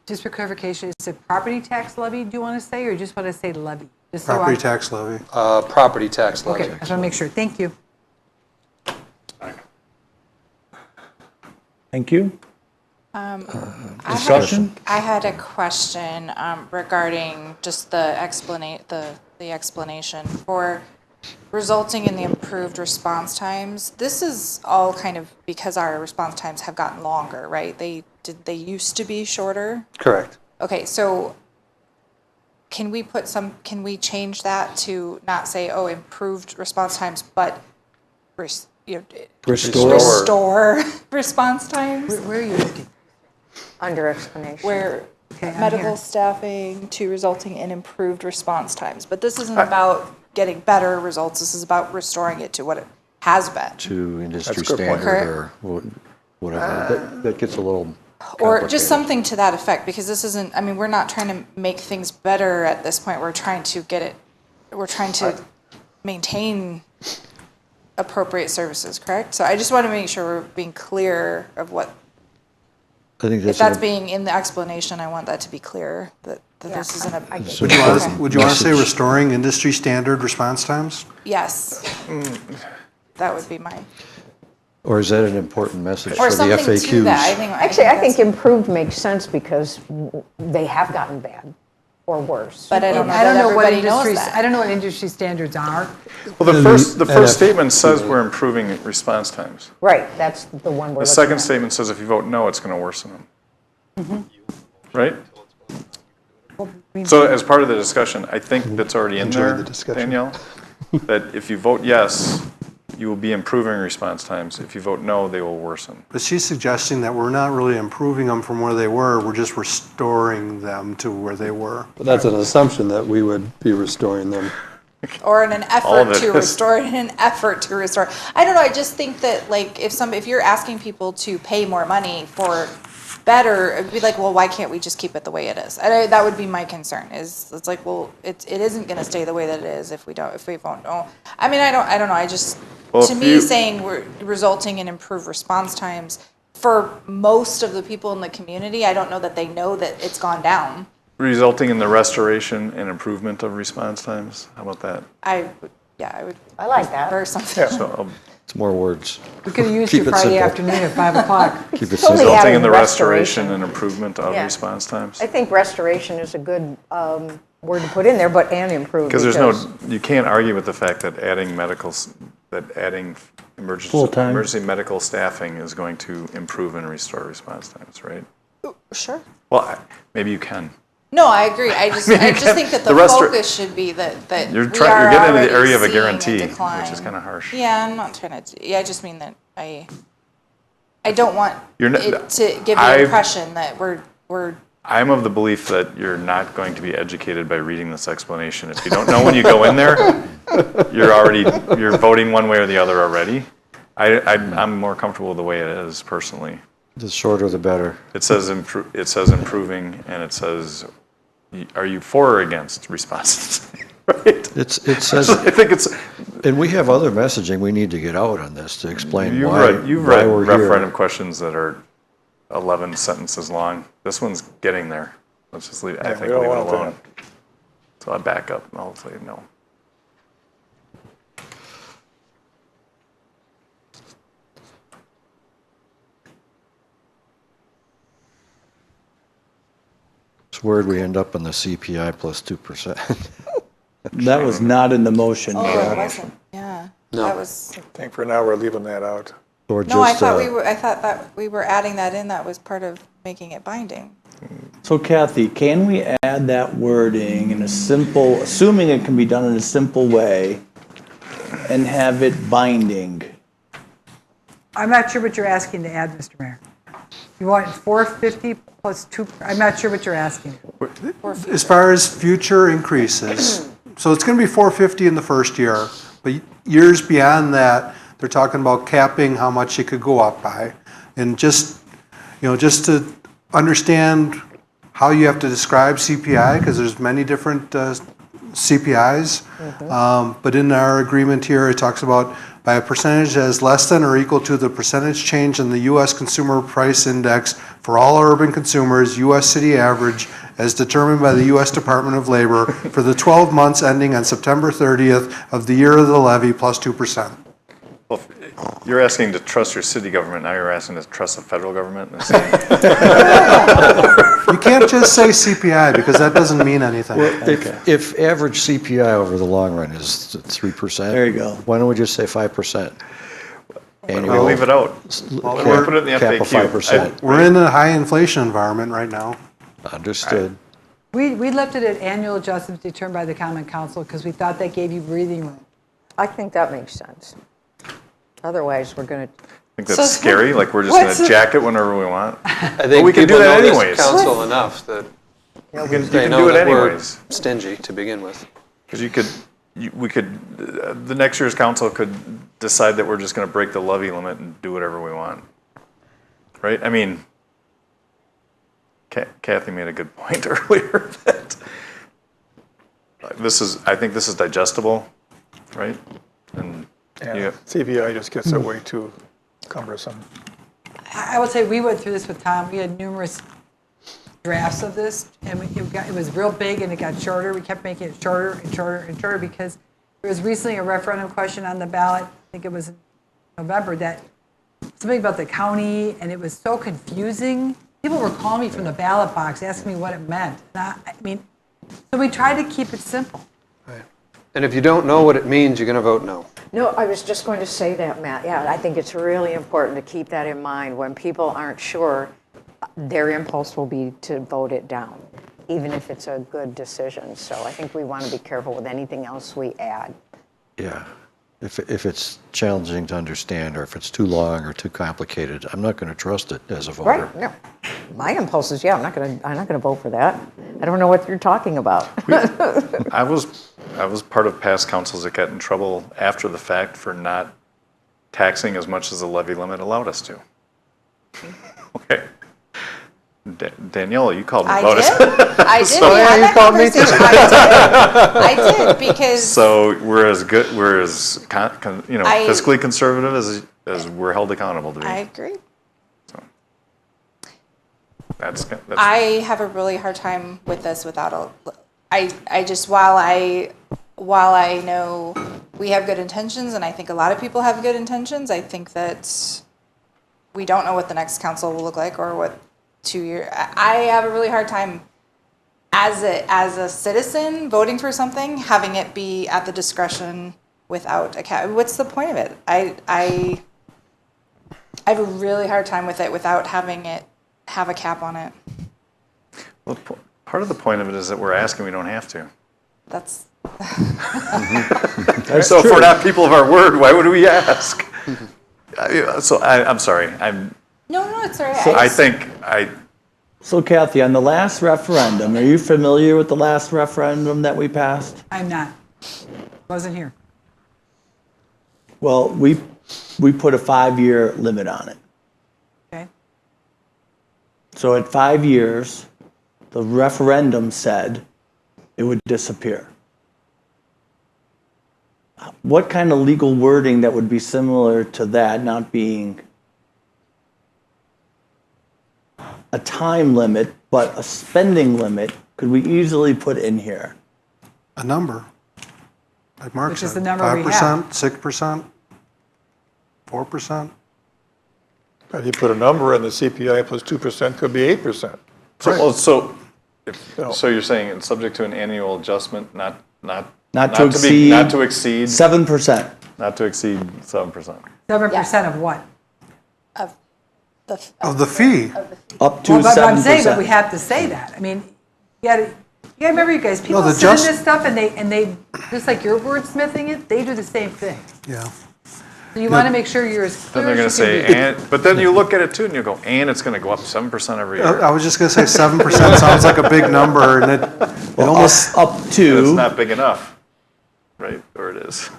Just for clarification, is it property tax levy, do you want to say, or you just want to say levy? Just so Property I- tax levy. Property tax levy. Okay, I just want to make sure. Thank you. Thank you. Discussion? I had a question regarding just the explanation for resulting in the improved response times. This is all kind of because our response times have gotten longer, right? They used to be shorter? Correct. Okay, so can we change that to not say, oh, improved response times, but restore response times? Where are you looking? Under explanation. Where Okay, I'm medical here. staffing to resulting in improved response times. But this isn't about getting better results. This is about restoring it to what it has been. To industry That's a good point. standard or whatever. That gets a little Or complicated. just something to that effect, because this isn't, I mean, we're not trying to make things better at this point. We're trying to maintain appropriate services, correct? So I just want to make sure we're being clear of what, I think if that's that's an- being in the explanation, I want that to be clear, that this isn't a. So- Would you want to say Message. restoring industry standard response times? Yes. That would be my, Or is that an important message or for the something to that. FAQs? Actually, I think that's- improved makes sense because they have gotten bad or worse. But I don't know I don't that know what everybody knows industry, that. I don't know what industry standards are. Well, the first statement says we're improving response times. Right, that's the one we're looking The second at. statement says if you vote no, it's going to worsen them. Right? So as part of the discussion, I think that's already in Enjoy there, the discussion. Danielle, that if you vote yes, you will be improving response times. If you vote no, they will worsen. But she's suggesting that we're not really improving them from where they were, we're just restoring them to where they were. But that's an assumption that we would be restoring them. Or in an All of effort it to is. restore, in an effort to restore. I don't know, I just think that, like, if you're asking people to pay more money for better, it'd be like, well, why can't we just keep it the way it is? And that would be my concern, it's like, well, it isn't gonna stay the way that it is if we vote no. I mean, I don't know, I just, Well, to if me, you- saying we're resulting in improved response times for most of the people in the community, I don't know that they know that it's gone down. Resulting in the restoration and improvement of response times. How about that? I would. I like that. Or something. So It's more words. We could have used Keep your it Friday simple. afternoon at 5 o'clock. Keep it Only simple. resulting adding in the restoration. restoration and improvement of Yeah. response times. I think restoration is a good word to put in there, but and improve. Because you can't argue with the fact that adding emergency medical staffing is going to improve and restore response times, right? Sure. Well, maybe you can. No, I agree. I just think that the focus should be that You're we getting are into already the area of a seeing guarantee, decline. which is kind of harsh. Yeah, I'm not trying to. Yeah, I just mean that I don't want You're not- it to give the I've- impression that we're. I'm of the belief that you're not going to be educated by reading this explanation. If you don't know when you go in there, you're voting one way or the other already. I'm more comfortable with the way it is personally. The shorter the better. It says improving, and it says, are you for or against responses? Right? It says, I think it's, and we have other messaging we need to get out on this to explain you've why read we're referendum here. questions that are 11 sentences long. This one's getting there. Let's just leave, I think, leave it alone. So I back up and I'll say no. So where'd we end up on the CPI plus 2%? That was not in the motion, Oh, it Jack. wasn't. Yeah. No. That was. I think for now, we're leaving that out. Or No, I just, thought I thought that we were adding that in. That was part of making it binding. So Kathy, can we add that wording in a simple, assuming it can be done in a simple way, and have it binding? I'm not sure what you're asking to add, Mr. Mayor. You want 450 plus 2, I'm not sure what you're asking. As far as future increases, so it's going to be 450 in the first year, but years beyond that, they're talking about capping how much it could go up by. And just to understand how you have to describe CPI, because there's many different CPIs. But in our agreement here, it talks about by a percentage that is less than or equal to the percentage change in the U.S. Consumer Price Index for all urban consumers, U.S. city average, as determined by the U.S. Department of Labor for the 12 months ending on September 30th of the year of the levy plus 2%. Well, you're asking to trust your city government, now you're asking to trust the federal government? And saying, You can't just say CPI because that doesn't mean anything. If average CPI over the long run is 3%. There you go. Why don't we just say 5%? why don't we leave it out? Well, Why don't we put it in the cap of FAQ? 5%. We're in a high inflation environment right now. Understood. We left it at annual adjustments determined by the Common Council because we thought that gave you breathing room. I think that makes sense. Otherwise, we're going to, I think that's scary, like we're just what's gonna jack it whenever we want. I think we can do people that know this anyways. council enough that You can they know do it that we're anyways. stingy to begin with. Because we could, the next year's council could decide that we're just gonna break the levy limit and do whatever we want. Right? I mean, Kathy made a good point earlier that I think this is digestible, right? And Yeah, CPI just gets way too cumbersome. I will say, we went through this with Tom. We had numerous drafts of this, and it was real big, and it got shorter. We kept making it shorter and shorter and shorter because there was recently a referendum question on the ballot, I think it was in November, that something about the county, and it was so confusing. People were calling me from the ballot box, asking me what it meant. And I mean, so we tried to keep it simple. And if you don't know what it means, you're going to vote no. no, I was just going to say that, Matt. Yeah, I think it's really important to keep that in mind. When people aren't sure, their impulse will be to vote it down, even if it's a good decision. So I think we want to be careful with anything else we add. Yeah. If it's challenging to understand, or if it's too long or too complicated, I'm not going to trust it as a voter. Right? No. My impulse is, yeah, I'm not going to vote for that. I don't know what you're talking about. I was part of past councils that got in trouble after the fact for not taxing as much as the levy limit allowed us to. Okay. Daniela, you called me about it. I did. So- We had Yeah, that conversation. I did because So we're as I- fiscally conservative as we're held accountable to be. I agree. That's I have a really hard time with this without I just while I know we have good intentions, and I think a lot of people have good intentions, I think that we don't know what the next council will look like or what 2 year. I have a really hard time as a citizen voting for something, having it be at the discretion without a cap. What's the point of it? I have a really hard time with it without having it have a cap on it. well, part of the point of it is that we're asking, we don't have to. That's So if we're not people of our word, why would we ask? I'm sorry. no, it's all right. So Kathy, on the last referendum, are you familiar with the last referendum that we passed? I'm not. Wasn't here. Well, we put a 5-year limit on it. Okay. So at 5 years, the referendum said it would disappear. What kind of legal wording that would be similar to that not being a time limit, but a spending limit, could we easily put in here? A number, like Mark Which said. is the number we 5%, 6%, 4%. If you put a number in, the CPI plus 2% could be 8%. So you're saying it's subject to an annual adjustment, not to exceed- not to exceed 7%. not to exceed 7%. 7% of what? Of the fee. Up to Well, but 7%. I'm saying that we have to say that. I mean, you gotta remember, you guys, people the sit in just- this stuff and they, just like you're wordsmithing it, they do the same thing. Yeah. So you want to make sure you're as Then clear they're going as to you say, can be. but then you look at it too and you go, and it's going to go up 7% every year. I was just going to say 7% sounds like a big number, and it almost, Up And it's to, not big enough, right? Or it is.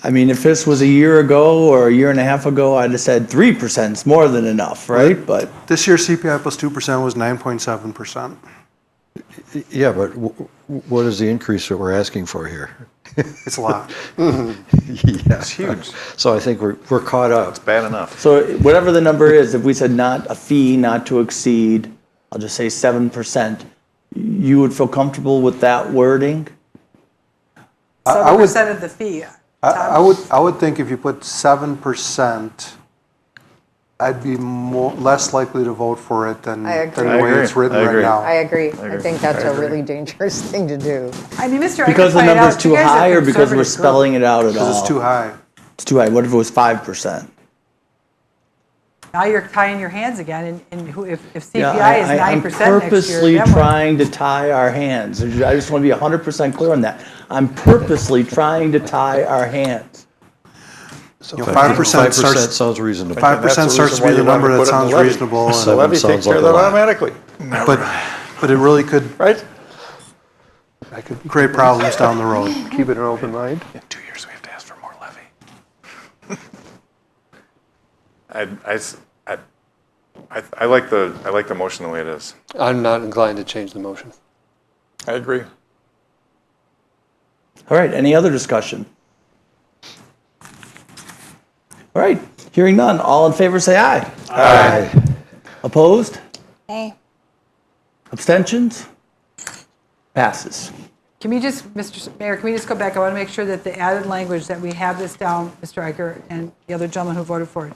I mean, if this was a year ago or a year and a half ago, I'd have said 3% is more than enough, right? But this year's CPI plus 2% was 9.7%. Yeah, but what is the increase that we're asking for here? It's a lot. Yeah. It's huge. So I think we're caught up. It's bad enough. so whatever the number is, if we said not a fee, not to exceed, I'll just say 7%, you would feel comfortable with that wording? I would- 7% of the fee. I would think if you put 7%, I'd be less likely to vote for it than I agree. the way it's written right now. I agree. I think that's a really dangerous thing to do. I mean, Mr. Because the pointed number's out, too you guys are high or because we're conservative group. spelling it out at all? Because it's too high. It's too high. What if it was 5%? Now you're tying your hands again, and if CPI Yeah, is 9% I'm next year, purposely then what? trying to tie our hands. I just want to be 100% clear on that. I'm purposely trying to tie our hands. You know, 5% starts, sounds reasonable. 5% starts to be the number that sounds reasonable. The Seven levy sounds takes care like of a that lot. automatically, But it really could right? create problems down the road. Keep it an open mind. In 2 years, we have to ask for more levy. I like the motion the way it is. I'm not inclined to change the motion. I agree. All right, any other discussion? All right, hearing none. All in favor say aye. Aye. Opposed? Nay. Abstentions? Passes. Can we just, Mr. Mayor, can we just go back? I want to make sure that the added language that we have this down, Mr. Eicher and the other gentleman who voted for it.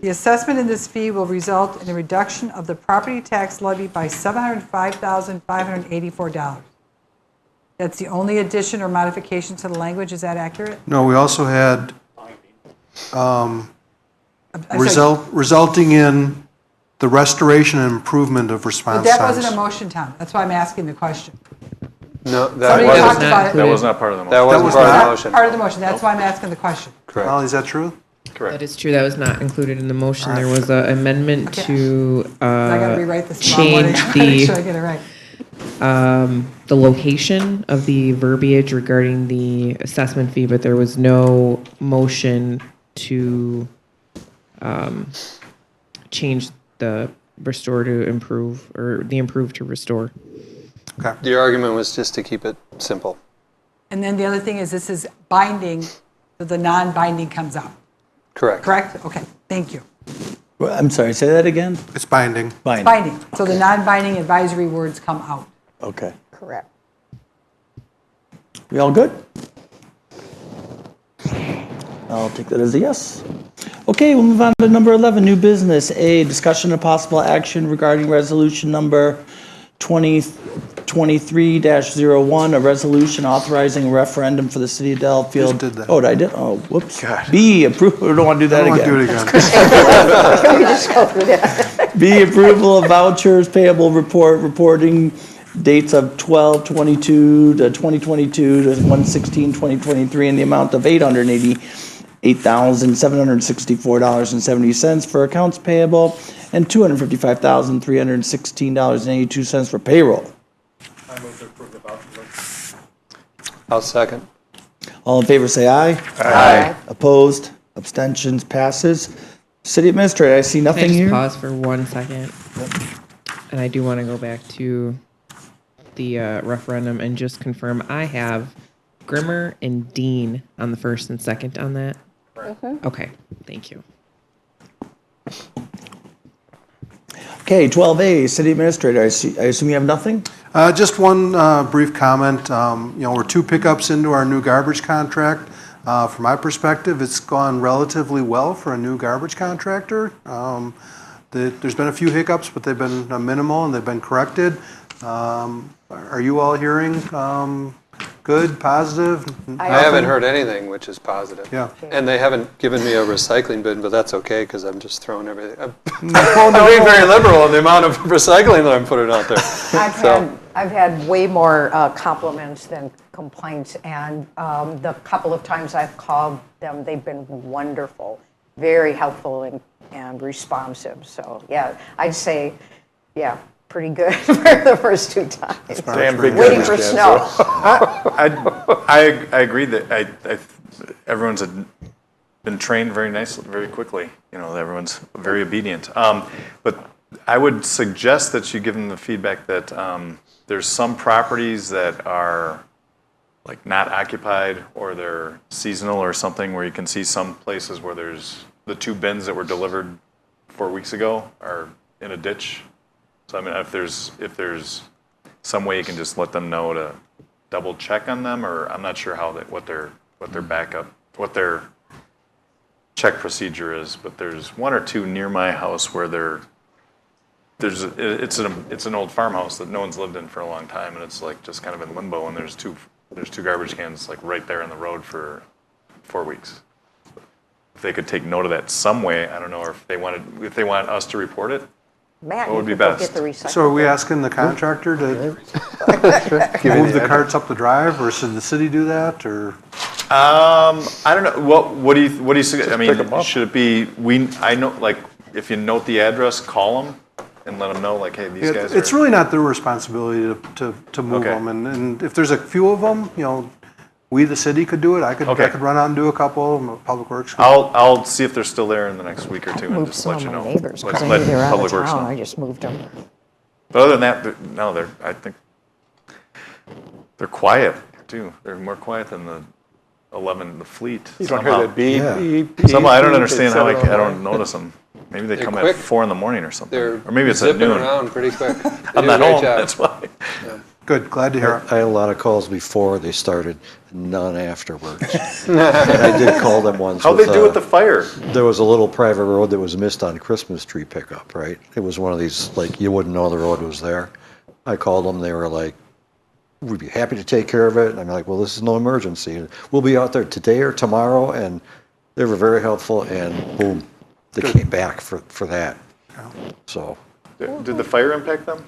The assessment in this fee will result in a reduction of the property tax levy by $705,584. That's the only addition or modification to the language. Is that accurate? No, we also had I'm sorry, resulting in the restoration and improvement of But response that times. wasn't a motion, Tom. That's why I'm asking the question. No, Somebody was talked not about it. That was not part of the motion. that wasn't was part of the not? motion. Part of the motion. That's why I'm asking the question. Well, is that true? Correct. That is true. That was not included in the motion. There was an amendment Okay. to I got to rewrite this tomorrow morning. change Make sure I the get it right. the location of the verbiage regarding the assessment fee, but there was no motion to change the restore to improve or the improve to restore. The argument was just to keep it simple. And then the other thing is this is binding, so the non-binding comes out. Correct. Correct? Okay, thank you. Well, I'm sorry, say that again? It's binding. Binding. Binding. So the non-binding advisory words come out. Okay. Correct. We all good? I'll take that as a yes. Okay, we'll move on to number 11, new business. A, discussion of possible action regarding resolution number 2023-01, a resolution authorizing a referendum for the city of Delafield. Just did that. Oh, did I did? Oh, whoops. B, approval, I don't want to do that I don't want again. to do it again. Can we just go through that? B, approval of vouchers payable reporting dates of 12/22 to 2022 to 1/16/2023 in the amount of $888,764.70 for accounts payable and $255,316.82 for payroll. I'll second. All in favor say aye. Aye. Opposed? Abstentions? Passes. City Administrator, I see Can I nothing just here. pause for 1 second? And I do want to go back to the referendum and just confirm I have Grimmer and Dean on the first and second on that. Okay, thank you. Okay, 12A, City Administrator, I assume you have nothing? Just one brief comment. We're 2 pickups into our new garbage contract. From my perspective, it's gone relatively well for a new garbage contractor. There's been a few hiccups, but they've been minimal and they've been corrected. Are you all hearing good, positive? I haven't heard anything, which is positive. Yeah. And they haven't given me a recycling bin, but that's okay because I'm just throwing everything. I'm being very liberal in the amount of recycling that I'm putting out there. I've had way more compliments than complaints, and the couple of times I've called them, they've been wonderful, very helpful and responsive. So yeah, I'd say, yeah, pretty good for the first 2 times. Damn big Waiting garbage for cans, snow. I agree that everyone's been trained very nicely, very quickly. Everyone's very obedient. But I would suggest that you give them the feedback that there's some properties that are like not occupied or they're seasonal or something where you can see some places where there's the 2 bins that were delivered 4 weeks ago are in a ditch. So I mean, if there's some way you can just let them know to double check on them, or I'm not sure what they're what their backup, what their check procedure is, but there's one or two near my house where it's an old farmhouse that no one's lived in for a long time, and it's like just kind of in limbo, and there's two garbage cans like right there in the road for 4 weeks. If they could take note of that some way, I don't know, or if they want us to report it, Matt, what would you be could go best? get the recycle. So are we asking the contractor to move the carts up the drive, or should the city do that, or? I don't know. What do you suggest? I pick 'em mean, up. should it be I know, like, if you note the address, call them and let them know, like, hey, these guys are. It's really not their responsibility to move Okay. them, and if there's a few of them, we, the city, could do it. I could run out and do a couple, Public Works. I'll see if they're still there in the next week or two and Moved just some let of you my know. neighbors because I Let knew they were out of Public Works town. know. I just moved them. But other than that, no, I think they're quiet too. They're more quiet than the fleet. You don't hear somehow. that beep, Yeah. beep, beep. Somehow I don't beep, understand how I 709. don't notice them. Maybe they They're come quick. at 4 a.m. or something, They're or maybe it's at zipping noon. around pretty quick. They I'm do a not great home. job. That's why. Good, glad to hear it. I had a lot of calls before they started, none afterwards. And I did call them once. How'd they do with the fire? There was a little private road that was missed on Christmas tree pickup, right? It was one of these, like, you wouldn't know the road was there. I called them, they were like, we'd be happy to take care of it. And I'm like, well, this is no emergency. We'll be out there today or tomorrow. And they were very helpful, and boom, they came back for that. So, Did the fire impact them?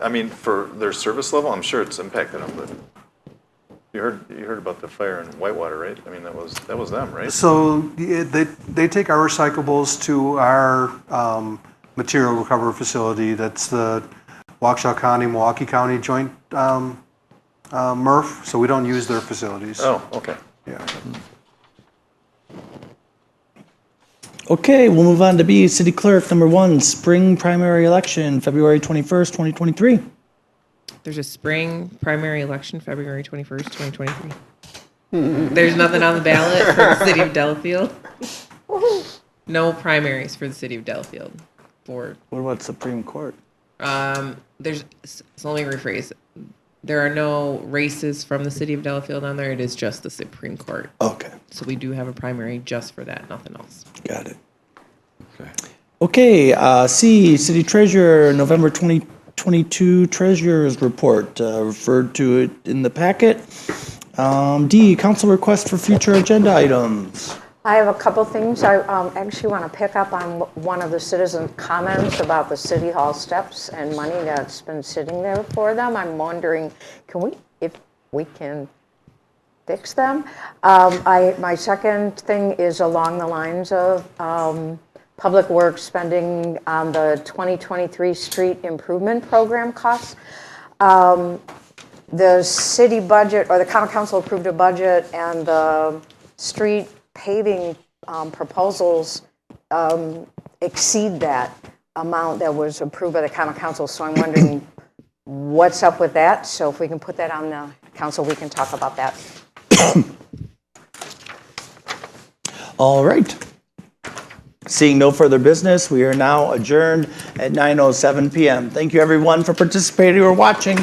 I mean, for their service level, I'm sure it's impacted them, but you heard about the fire in Whitewater, right? I mean, that was them, right? So they take our recyclables to our material recovery facility. That's the Waukesha County, Milwaukee County joint MRF, so we don't use their facilities. Oh, okay. Yeah. Okay, we'll move on to B, City Clerk, number 1, spring primary election, February 21st, 2023. There's a spring primary election, February 21st, 2023. There's nothing on the ballot for the city of Delafield. No primaries for the city of Delafield. What about Supreme Court? So let me rephrase. There are no races from the city of Delafield on there. It is just the Supreme Court. Okay, So we do have a primary just for that, nothing else. got it. Okay, C, City Treasurer, November 2022 Treasurer's Report, referred to it in the packet. D, council request for future agenda items. I have a couple things. I actually want to pick up on one of the citizens' comments about the city hall steps and money that's been sitting there for them. I'm wondering, if we can fix them? My second thing is along the lines of Public Works spending on the 2023 street improvement program costs. The city budget, or the county council approved a budget, and the street paving proposals exceed that amount that was approved by the common council. So I'm wondering what's up with that. So if we can put that on the council, we can talk about that. All right. Seeing no further business, we are now adjourned at 9:07 p.m. Thank you, everyone, for participating or watching.